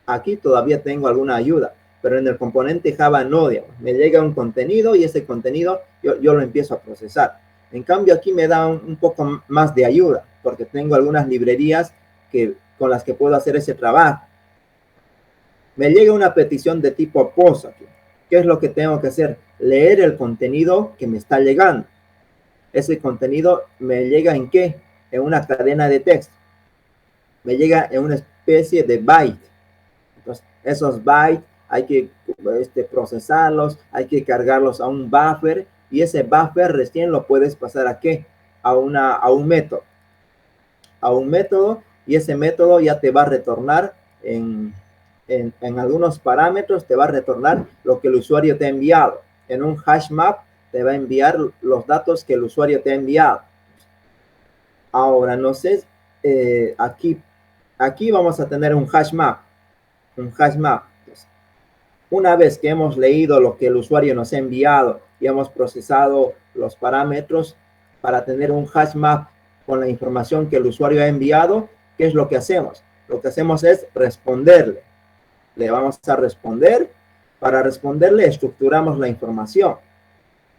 Aquí todavía tengo alguna ayuda, pero en el componente Java no, digamos. Me llega un contenido y ese contenido yo lo empiezo a procesar. En cambio, aquí me da un poco más de ayuda, porque tengo algunas librerías con las que puedo hacer ese trabajo. Me llega una petición de tipo POST aquí. ¿Qué es lo que tengo que hacer? Leer el contenido que me está llegando. Ese contenido me llega ¿en qué? En una cadena de texto. Me llega en una especie de byte. Entonces, esos bytes hay que procesarlos, hay que cargarlos a un buffer y ese buffer recién lo puedes pasar ¿a qué? A un método. A un método y ese método ya te va a retornar en algunos parámetros, te va a retornar lo que el usuario te ha enviado. En un hash map te va a enviar los datos que el usuario te ha enviado. Ahora, no sé, aquí vamos a tener un hash map. Un hash map. Una vez que hemos leído lo que el usuario nos ha enviado y hemos procesado los parámetros para tener un hash map con la información que el usuario ha enviado, ¿qué es lo que hacemos? Lo que hacemos es responderle. Le vamos a responder. Para responderle estructuramos la información.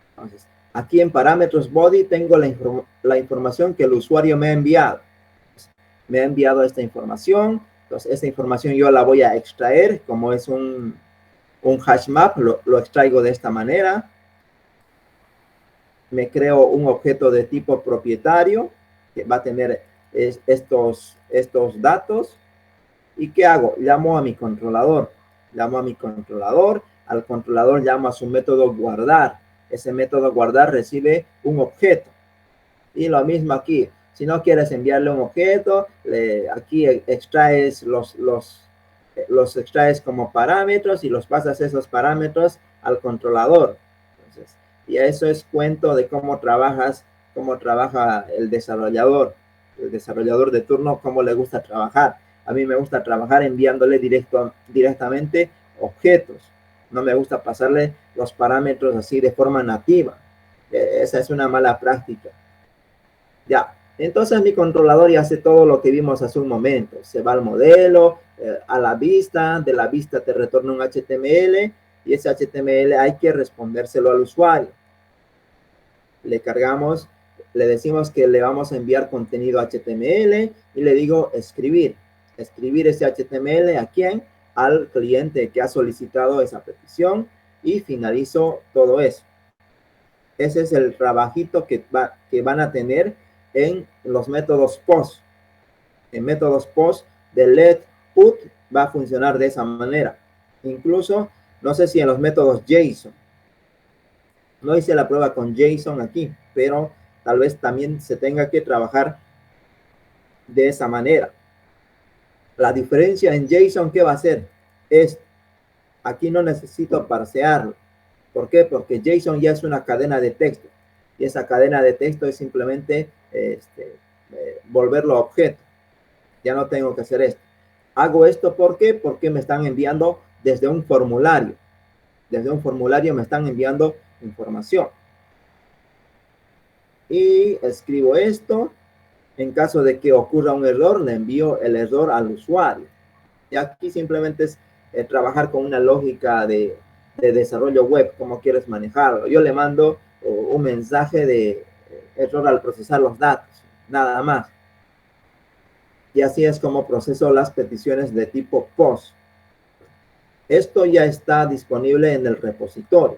Entonces, Aquí en parámetros body tengo la información que el usuario me ha enviado. Me ha enviado esta información. Entonces, esta información yo la voy a extraer. Como es un hash map, lo extraigo de esta manera. Me creo un objeto de tipo propietario que va a tener estos datos. ¿Y qué hago? Llamo a mi controlador. Llamo a mi controlador. Al controlador llamo a su método guardar. Ese método guardar recibe un objeto. Y lo mismo aquí. Si no quieres enviarle un objeto, aquí extraes los extraes como parámetros y los pasas esos parámetros al controlador. Entonces, y eso es cuento de cómo trabaja el desarrollador de turno, cómo le gusta trabajar. A mí me gusta trabajar enviándole directamente objetos. No me gusta pasarle los parámetros así de forma nativa. Esa es una mala práctica. Ya, entonces mi controlador ya hace todo lo que vimos hace un momento. Se va al modelo, a la vista, de la vista te retorna un HTML y ese HTML hay que respondérselo al usuario. Le cargamos, le decimos que le vamos a enviar contenido HTML y le digo escribir. Escribir ese HTML ¿a quién? Al cliente que ha solicitado esa petición y finalizo todo eso. Ese es el trabajito que van a tener en los métodos POST. En métodos POST de let put va a funcionar de esa manera. Incluso, no sé si en los métodos JSON. No hice la prueba con JSON aquí, pero tal vez también se tenga que trabajar de esa manera. La diferencia en JSON, ¿qué va a hacer? Aquí no necesito parsearlo. ¿Por qué? Porque JSON ya es una cadena de texto. Y esa cadena de texto es simplemente volverlo a objeto. Ya no tengo que hacer esto. Hago esto ¿por qué? Porque me están enviando desde un formulario. Desde un formulario me están enviando información. Y escribo esto. En caso de que ocurra un error, le envío el error al usuario. Y aquí simplemente es trabajar con una lógica de desarrollo web, cómo quieres manejarlo. Yo le mando un mensaje de error al procesar los datos, nada más. Y así es como proceso las peticiones de tipo POST. Esto ya está disponible en el repositorio.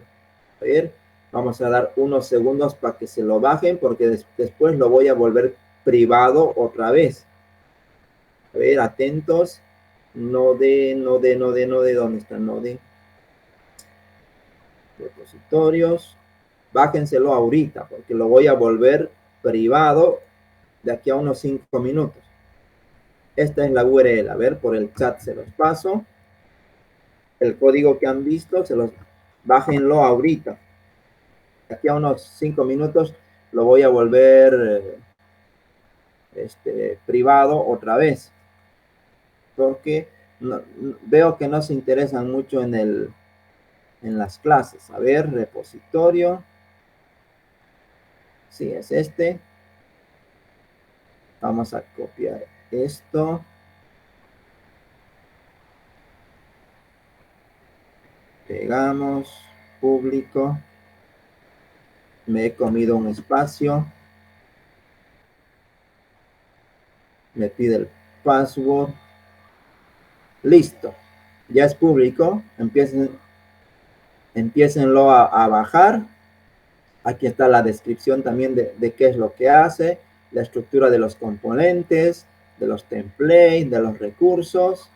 A ver, vamos a dar unos segundos para que se lo bajen porque después lo voy a volver privado otra vez. A ver, atentos. Node, ¿dónde está Node? Repositorios. Bájenselo ahorita porque lo voy a volver privado de aquí a unos 5 minutos. Esta es la URL. A ver, por el chat se los paso. El código que han visto, bájenlo ahorita. De aquí a unos 5 minutos lo voy a volver privado otra vez. Porque veo que no se interesan mucho en las clases. A ver, repositorio. Sí, es este. Vamos a copiar esto. Pegamos, público. Me he comido un espacio. Me pide el password. Listo. Ya es público. Empiecenlo a bajar. Aquí está la descripción también de qué es lo que hace, la estructura de los componentes, de los templates, de los recursos.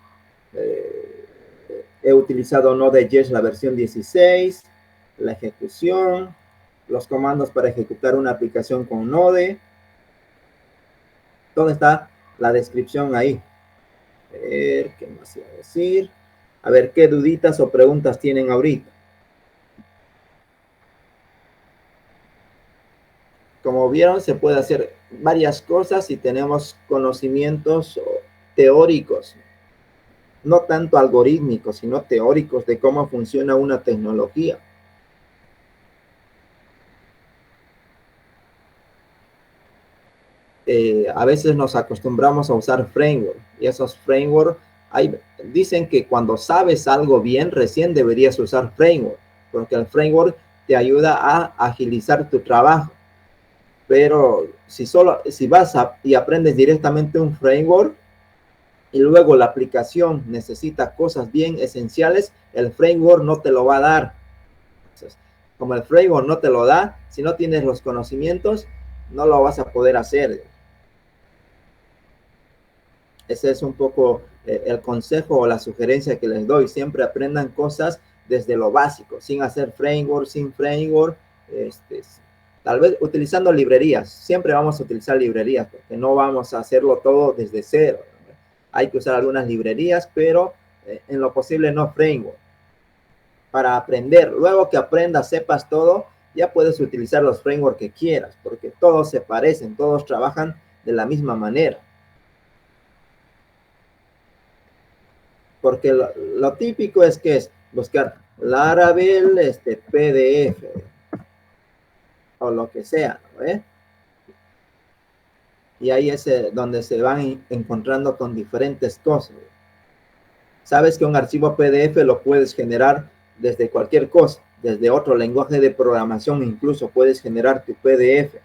He utilizado Node.js la versión 16, la ejecución, los comandos para ejecutar una aplicación con Node. Todo está la descripción ahí. A ver, ¿qué más iba a decir? A ver, ¿qué duditas o preguntas tienen ahorita? Como vieron, se puede hacer varias cosas si tenemos conocimientos teóricos, no tanto algorítmicos, sino teóricos de cómo funciona una tecnología. A veces nos acostumbramos a usar framework y esos framework dicen que cuando sabes algo bien, recién deberías usar framework, porque el framework te ayuda a agilizar tu trabajo. Pero si vas y aprendes directamente un framework y luego la aplicación necesita cosas bien esenciales, el framework no te lo va a dar. Entonces, como el framework no te lo da, si no tienes los conocimientos, no lo vas a poder hacer. Ese es un poco el consejo o la sugerencia que les doy. Siempre aprendan cosas desde lo básico, sin hacer framework, sin framework, tal vez utilizando librerías. Siempre vamos a utilizar librerías porque no vamos a hacerlo todo desde cero. Hay que usar algunas librerías, pero en lo posible no framework. Para aprender, luego que aprendas, sepas todo, ya puedes utilizar los frameworks que quieras, porque todos se parecen, todos trabajan de la misma manera. Porque lo típico es que es buscar Laravel, PDF o lo que sea, ¿no? Y ahí es donde se van encontrando con diferentes cosas. Sabes que un archivo PDF lo puedes generar desde cualquier cosa, desde otro lenguaje de programación, incluso puedes generar tu PDF.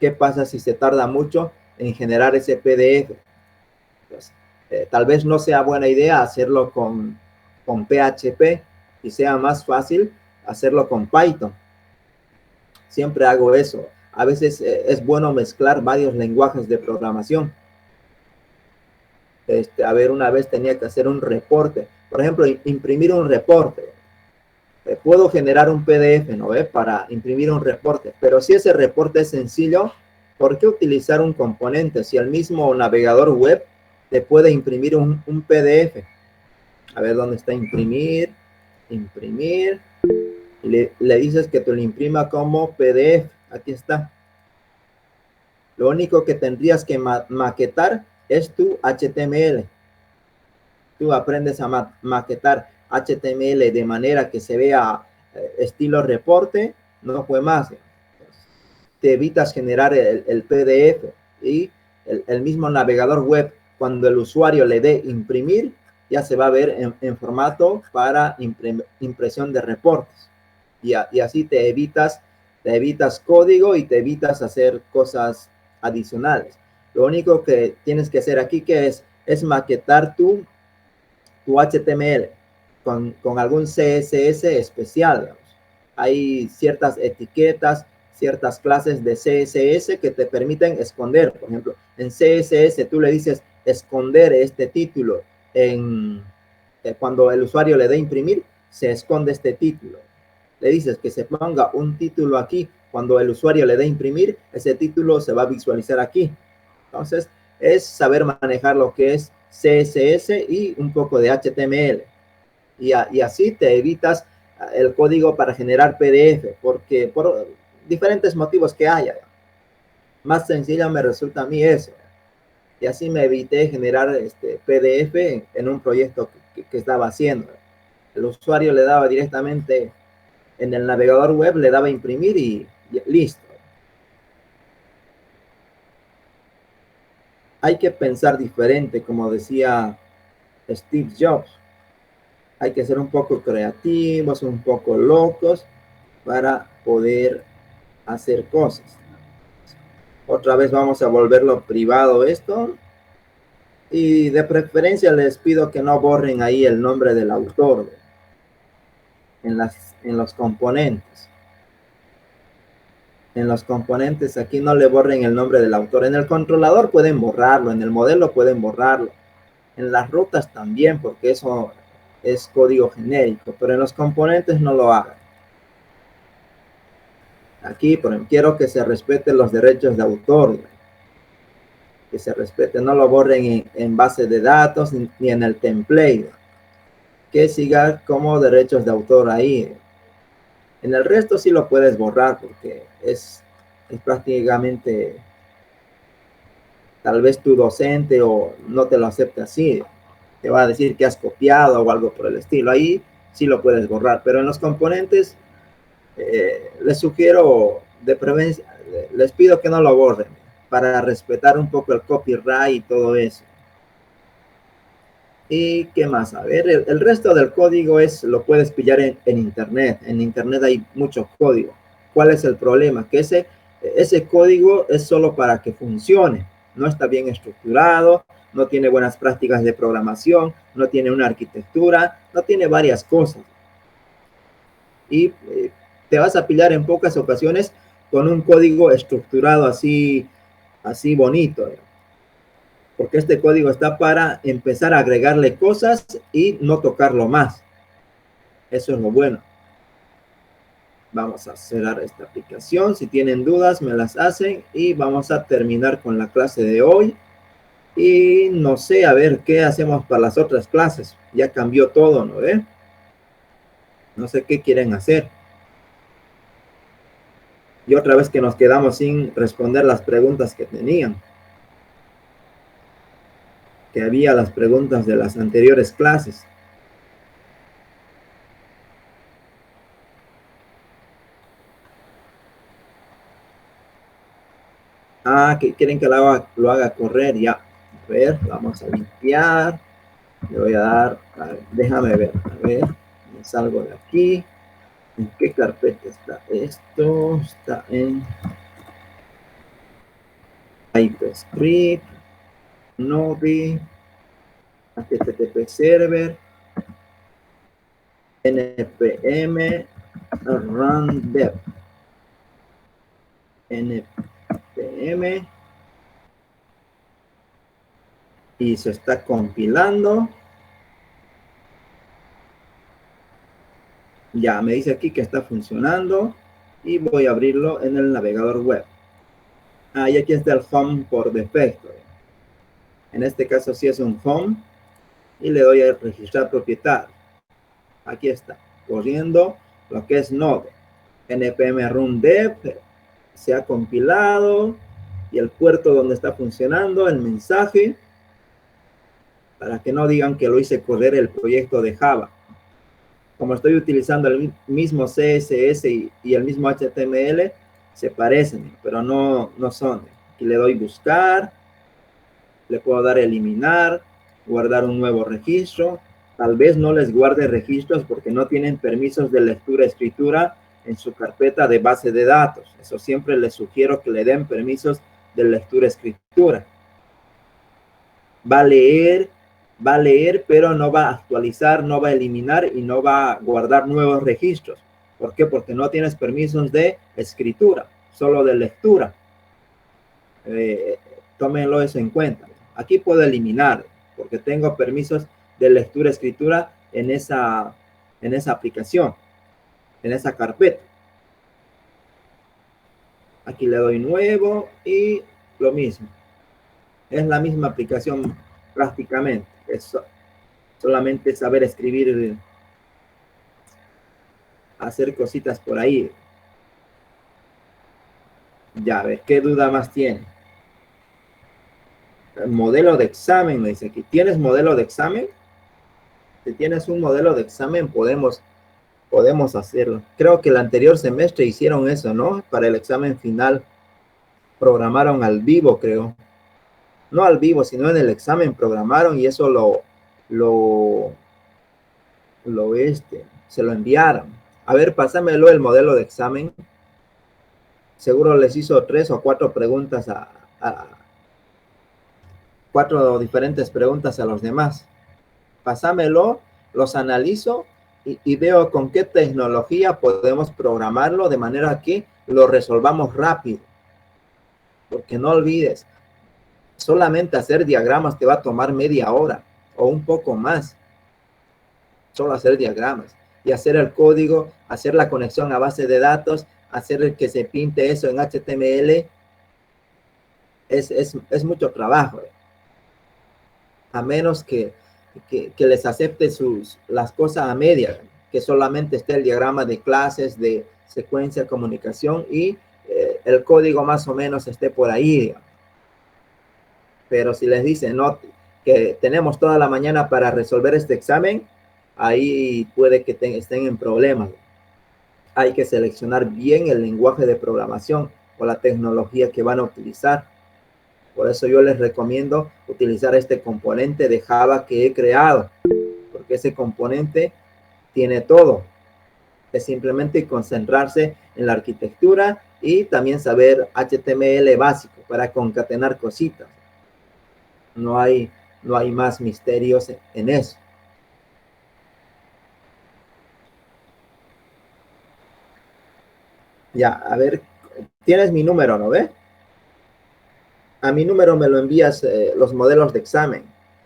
¿Qué pasa si se tarda mucho en generar ese PDF? Pues, tal vez no sea buena idea hacerlo con PHP y sea más fácil hacerlo con Python. Siempre hago eso. A veces es bueno mezclar varios lenguajes de programación. A ver, una vez tenía que hacer un reporte. Por ejemplo, imprimir un reporte. Puedo generar un PDF, ¿no? Para imprimir un reporte. Pero si ese reporte es sencillo, ¿por qué utilizar un componente? Si el mismo navegador web te puede imprimir un PDF. A ver dónde está imprimir. Imprimir. Y le dices que te lo imprima como PDF. Aquí está. Lo único que tendrías que maquetar es tu HTML. Tú aprendes a maquetar HTML de manera que se vea estilo reporte, no fue más. Te evitas generar el PDF y el mismo navegador web, cuando el usuario le dé imprimir, ya se va a ver en formato para impresión de reportes. Y así te evitas código y te evitas hacer cosas adicionales. Lo único que tienes que hacer aquí que es maquetar tu HTML con algún CSS especial. Digamos. Hay ciertas etiquetas, ciertas clases de CSS que te permiten esconder. Por ejemplo, en CSS tú le dices esconder este título. Cuando el usuario le dé imprimir, se esconde este título. Le dices que se ponga un título aquí. Cuando el usuario le dé imprimir, ese título se va a visualizar aquí. Entonces, es saber manejar lo que es CSS y un poco de HTML. Y así te evitas el código para generar PDF, porque por diferentes motivos que haya. Más sencilla me resulta a mí eso. Y así me evité generar PDF en un proyecto que estaba haciendo. El usuario le daba directamente en el navegador web, le daba imprimir y listo. Hay que pensar diferente, como decía Steve Jobs. Hay que ser un poco creativos, un poco locos para poder hacer cosas. Otra vez vamos a volverlo privado esto. Y de preferencia les pido que no borren ahí el nombre del autor en los componentes. En los componentes aquí no le borren el nombre del autor. En el controlador pueden borrarlo, en el modelo pueden borrarlo. En las rutas también, porque eso es código genérico, pero en los componentes no lo hagan. Aquí, por ejemplo, quiero que se respeten los derechos de autor, que se respete, no lo borren en base de datos ni en el template, que siga como derechos de autor ahí. En el resto sí lo puedes borrar porque es prácticamente, tal vez tu docente o no te lo acepte así, te va a decir que has copiado o algo por el estilo. Ahí sí lo puedes borrar, pero en los componentes les sugiero de preferencia, les pido que no lo borren para respetar un poco el copyright y todo eso. ¿Y qué más? A ver, el resto del código lo puedes pillar en Internet. En Internet hay mucho código. ¿Cuál es el problema? Que ese código es solo para que funcione. No está bien estructurado, no tiene buenas prácticas de programación, no tiene una arquitectura, no tiene varias cosas. Y te vas a pillar en pocas ocasiones con un código estructurado así, así bonito, porque este código está para empezar a agregarle cosas y no tocarlo más. Eso es lo bueno. Vamos a cerrar esta aplicación. Si tienen dudas, me las hacen y vamos a terminar con la clase de hoy. Y no sé, a ver qué hacemos para las otras clases. Ya cambió todo, ¿no ve? No sé qué quieren hacer. Y otra vez que nos quedamos sin responder las preguntas que tenían. Que había las preguntas de las anteriores clases. Ah, que quieren que lo haga correr ya. A ver, vamos a limpiar. Le voy a dar, déjame ver, a ver, me salgo de aquí. ¿En qué carpeta está esto? Está en TypeScript, Node, HTTP Server, npm, run dev, npm, y se está compilando. Ya me dice aquí que está funcionando y voy a abrirlo en el navegador web. Y aquí está el home por defecto. En este caso sí es un home y le doy a registrar propietario. Aquí está, corriendo lo que es Node. npm run dev se ha compilado y el puerto donde está funcionando el mensaje, para que no digan que lo hice correr el proyecto de Java. Como estoy utilizando el mismo CSS y el mismo HTML, se parecen, pero no son. Aquí le doy buscar, le puedo dar eliminar, guardar un nuevo registro. Tal vez no les guarde registros porque no tienen permisos de lectura-escritura en su carpeta de base de datos. Eso siempre les sugiero que le den permisos de lectura-escritura. Va a leer, pero no va a actualizar, no va a eliminar y no va a guardar nuevos registros. ¿Por qué? Porque no tienes permisos de escritura, solo de lectura. Tómenlo eso en cuenta. Aquí puedo eliminar, porque tengo permisos de lectura escritura en esa aplicación, en esa carpeta. Aquí le doy nuevo y lo mismo. Es la misma aplicación prácticamente. Es solamente saber escribir, hacer cositas por ahí. Ya ves, ¿qué duda más tiene? El modelo de examen, me dice aquí. ¿Tienes modelo de examen? Si tienes un modelo de examen, podemos hacerlo. Creo que el anterior semestre hicieron eso, ¿no? Para el examen final programaron al vivo, creo. No al vivo, sino en el examen programaron y eso se lo enviaron. A ver, pásamelo el modelo de examen. Seguro les hizo 3 o 4 preguntas 4 diferentes preguntas a los demás. Pásamelo, los analizo y veo con qué tecnología podemos programarlo de manera que lo resolvamos rápido. Porque no olvides, solamente hacer diagramas te va a tomar media hora o un poco más. Solo hacer diagramas y hacer el código, hacer la conexión a base de datos, hacer que se pinte eso en HTML, es mucho trabajo. A menos que les acepte las cosas a media, que solamente esté el diagrama de clases, de secuencia, comunicación y el código más o menos esté por ahí, digamos. Pero si les dicen no, que tenemos toda la mañana para resolver este examen, ahí puede que estén en problemas. Hay que seleccionar bien el lenguaje de programación o la tecnología que van a utilizar. Por eso yo les recomiendo utilizar este componente de Java que he creado, porque ese componente tiene todo. Es simplemente concentrarse en la arquitectura y también saber HTML básico para concatenar cositas. No hay más misterios en eso. Ya, a ver, tienes mi número, ¿no ves? A mi número me lo envías los modelos de examen.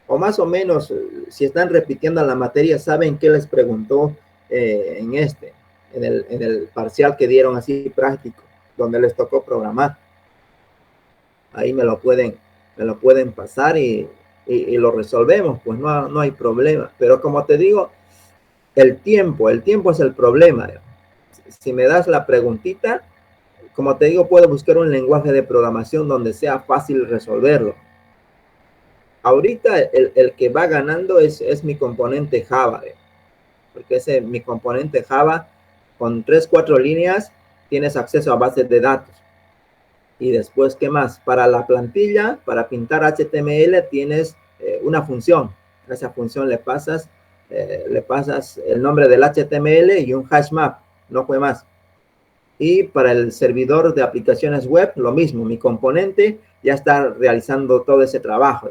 O más o menos, si están repitiendo la materia, saben qué les preguntó en el parcial que dieron así práctico, donde les tocó programar. Ahí me lo pueden pasar y lo resolvemos, pues no hay problema. Pero como te digo, el tiempo es el problema. Si me das la preguntita, como te digo, puedo buscar un lenguaje de programación donde sea fácil resolverlo. Ahorita el que va ganando es mi componente Java, porque mi componente Java con 3, 4 líneas tienes acceso a bases de datos. Y después, ¿qué más? Para la plantilla, para pintar HTML, tienes una función. A esa función le pasas el nombre del HTML y un hash map, no fue más. Y para el servidor de aplicaciones web, lo mismo. Mi componente ya está realizando todo ese trabajo.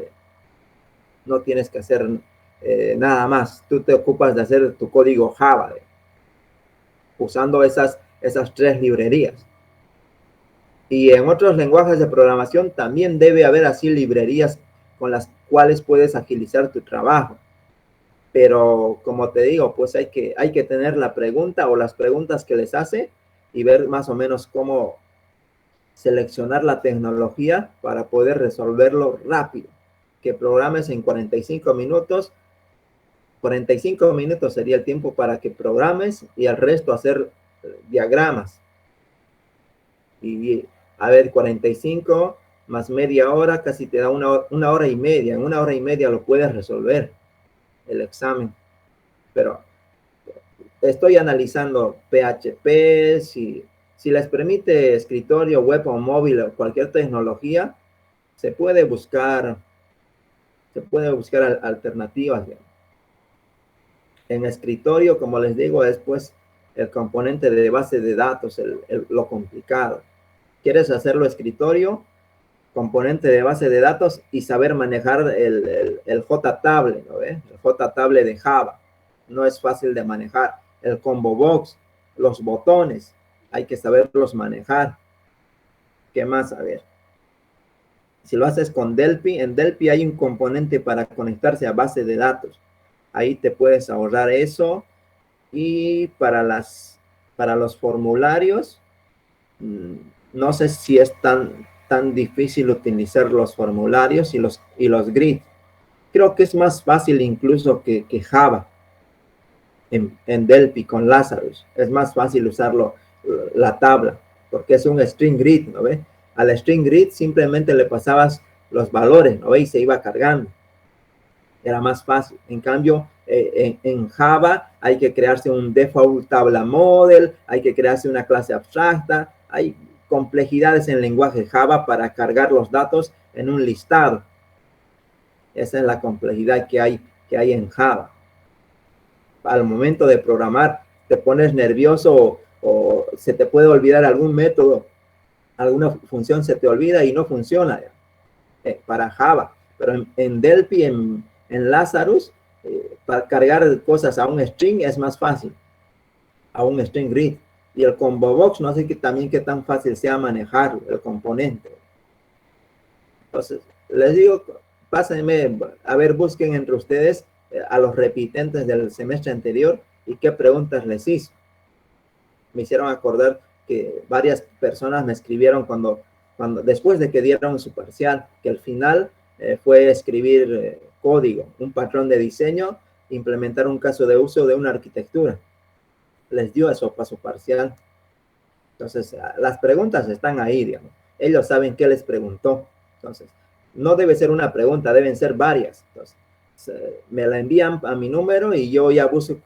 No tienes que hacer nada más. Tú te ocupas de hacer tu código Java usando esas 3 librerías. Y en otros lenguajes de programación también debe haber así librerías con las cuales puedes agilizar tu trabajo. Pero como te digo, pues hay que tener la pregunta o las preguntas que les hace y ver más o menos cómo seleccionar la tecnología para poder resolverlo rápido. Que programes en 45 minutos. 45 minutos sería el tiempo para que programes y el resto hacer diagramas. Y a ver, 45 más media hora, casi te da una hora y media. En una hora y media lo puedes resolver el examen. Pero estoy analizando PHP, si les permite escritorio, web o móvil o cualquier tecnología, se puede buscar alternativas. En escritorio, como les digo, es pues el componente de base de datos, lo complicado. ¿Quieres hacerlo escritorio? Componente de base de datos y saber manejar el JTable, ¿no ves? El JTable de Java. No es fácil de manejar. El combo box, los botones, hay que saberlos manejar. ¿Qué más? A ver. Si lo haces con Delphi, en Delphi hay un componente para conectarse a base de datos. Ahí te puedes ahorrar eso. Y para los formularios, no sé si es tan difícil utilizar los formularios y los grid. Creo que es más fácil incluso que Java en Delphi con Lazarus. Es más fácil usarlo, la tabla, porque es un string grid, ¿no ves? Al string grid simplemente le pasabas los valores, ¿no ves? Y se iba cargando. Era más fácil. En cambio, en Java hay que crearse un default tabla model, hay que crearse una clase abstracta, hay complejidades en el lenguaje Java para cargar los datos en un listado. Esa es la complejidad que hay en Java. Al momento de programar, te pones nervioso o se te puede olvidar algún método, alguna función se te olvida y no funciona para Java. Pero en Delphi, en Lazarus, para cargar cosas a un string es más fácil, a un string grid. Y el combo box, no sé también qué tan fácil sea manejar el componente. Entonces, les digo, pásenme, a ver, busquen entre ustedes a los repitentes del semestre anterior y qué preguntas les hizo. Me hicieron acordar que varias personas me escribieron después de que dieron su parcial, que al final fue escribir código, un patrón de diseño, implementar un caso de uso de una arquitectura. Les dio eso para su parcial. Entonces, las preguntas están ahí, digamos. Ellos saben qué les preguntó. Entonces, no debe ser una pregunta, deben ser varias. Entonces, me la envían a mi número y yo ya busco,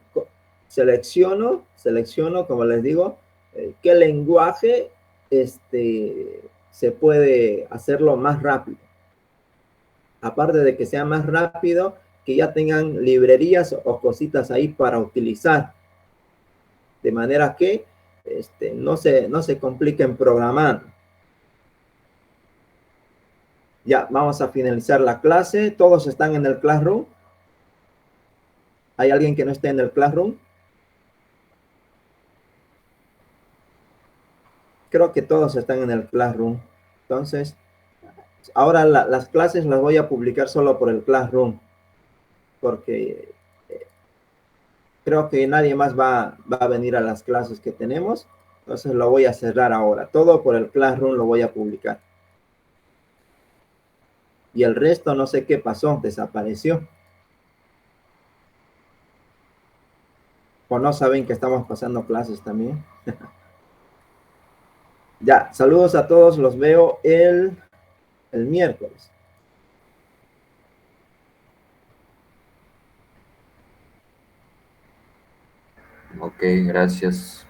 selecciono, como les digo, qué lenguaje se puede hacerlo más rápido. aparte de que sea más rápido, que ya tengan librerías o cositas ahí para utilizar, de manera que no se compliquen programando. Ya, vamos a finalizar la clase. ¿Todos están en el Classroom? ¿Hay alguien que no esté en el Classroom? Creo que todos están en el Classroom. Entonces, ahora las clases las voy a publicar solo por el Classroom, porque creo que nadie más va a venir a las clases que tenemos. Entonces lo voy a cerrar ahora. Todo por el Classroom lo voy a publicar. Y el resto no sé qué pasó, desapareció. O no saben que estamos pasando clases también. Ya, saludos a todos, los veo el miércoles. Ok, gracias.